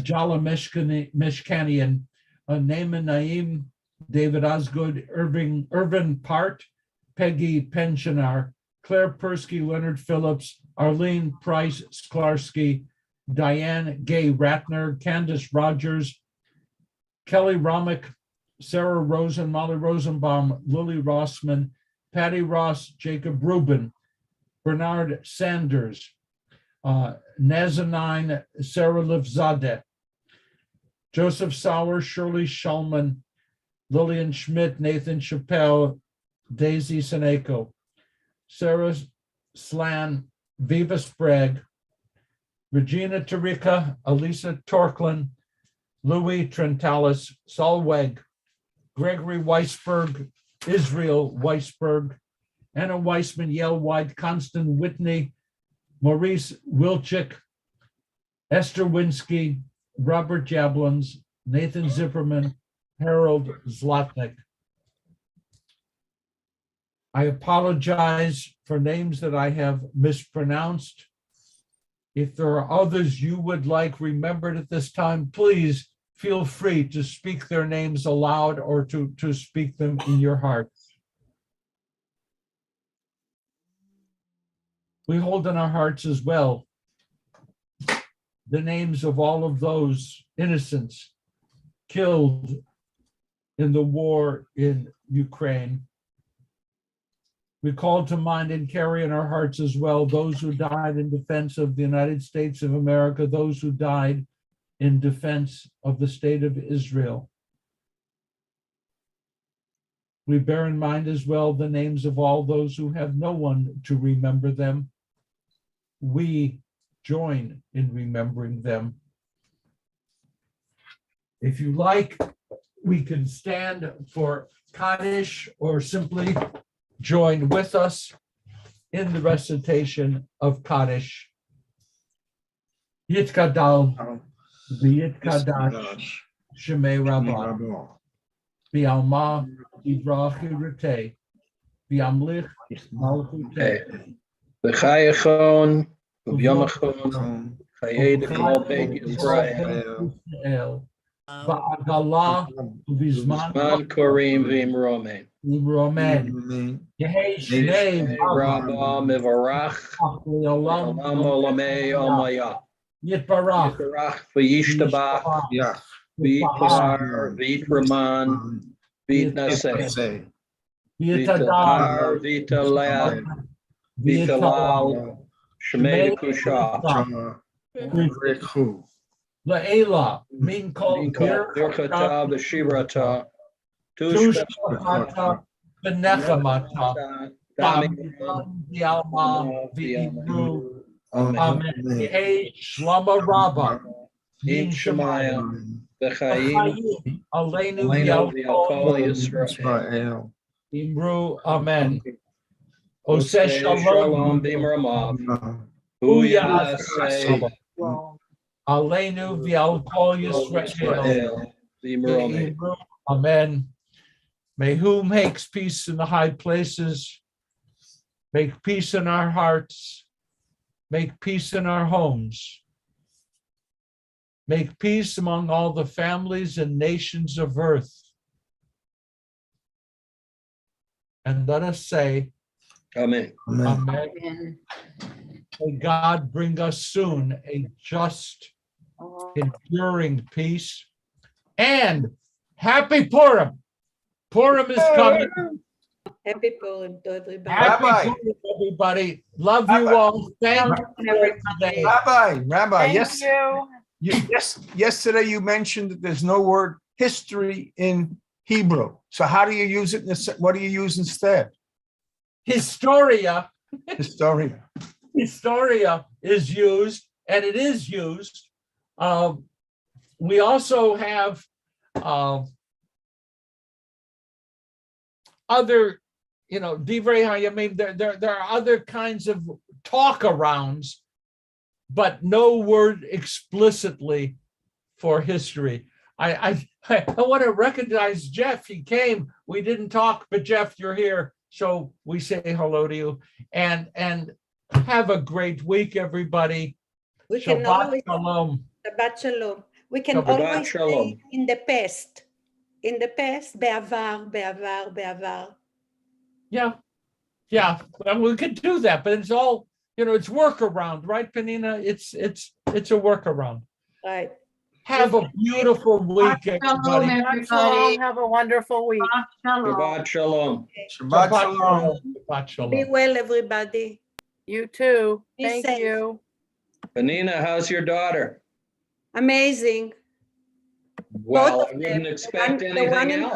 Jala Meshkanian, Naaman Naim, David Osgood, Irvin Part, Peggy Pensionar, Claire Persky, Leonard Phillips, Arlene Price Sklarski, Diane Gay Ratner, Candace Rogers, Kelly Romick, Sarah Rosen, Molly Rosenbaum, Lily Rossman, Patty Ross, Jacob Rubin, Bernard Sanders, Nazanine, Sarah Livzadeh, Joseph Sauer, Shirley Schulman, Lillian Schmidt, Nathan Chappelle, Daisy Seneko, Sarah Slan, Viva Sprague, Regina Tarika, Elisa Torklin, Louis Trentalis, Saul Weg, Gregory Weisberg, Israel Weisberg, Anna Weissman, Yale White, Constant Whitney, Maurice Wilczyk, Esther Winsky, Robert Jablons, Nathan Zipperman, Harold Zlotnick. I apologize for names that I have mispronounced. If there are others you would like remembered at this time, please feel free to speak their names aloud or to speak them in your heart. We hold in our hearts as well the names of all of those innocents killed in the war in Ukraine. We call to mind and carry in our hearts as well those who died in defense of the United States of America, those who died in defense of the state of Israel. We bear in mind as well the names of all those who have no one to remember them. We join in remembering them. If you like, we can stand for Kaddish or simply join with us in the recitation of Kaddish. Yitkadal, v'yitkadash, Shemei Rabbah, v'alma yivrach yiruteh, v'yamlich malchuteh, V'chayachon, v'yomachon, chayei d'kol Beit Yisrael, v'agalah, v'zman korim v'imromen. Roman. Yehei Shnei Rabbah mivarach, olam olamei omaya. Yitbarach, v'yishtabach, v'yitar, v'yitraman, v'yitnaseh, v'yitahar, v'yitalel, v'yitalal, shemei kusha, La'ela, min kol Birchata v'shivrata. Tushkachata v'nechamata. Tamidan v'alma v'imru. Amen. Yehi shlama rabba. Min shemayim. V'chayim aleinu v'yalkol Yisrael. Imru. Amen. Oseh shalom b'mramav. Hu ya'aseh aleinu v'yalkol Yisrael. Imru. Amen. May who makes peace in the high places, make peace in our hearts, make peace in our homes, make peace among all the families and nations of earth. And let us say, Amen. Amen. May God bring us soon a just, enduring peace. And happy Purim. Purim is coming. Happy Purim to everybody. Happy Rabbi. Purim, everybody. Love you all. Thank you. Rabbi, Thank you. yesterday you mentioned that there's no word history in Hebrew. So how do you use it? What do you use instead? Historia. Historia. Historia is used, and it is used. We also have other, divrei hayamim. There are other kinds of talk arounds, but no word explicitly for history. I want to recognize Jeff. He came. We didn't talk, but Jeff, you're here, so we say hello to you. And have a great week, everybody. We can Shabbat always shalom. Shabbat shalom. We can Shabbat always shalom. say in the past, בעבר, בעבר. Yeah. Well, we could do that, but it's all, it's workaround, right, Penina? It's a workaround. Right. Have a beautiful week, everybody. Shabbat shalom. Have a wonderful week. Shabbat shalom. Shabbat shalom. Shabbat shalom. Be well, everybody. You too. Be Thank safe. you. Penina, how's your daughter? Amazing. Well, Both I of them. wouldn't expect The anything one in else.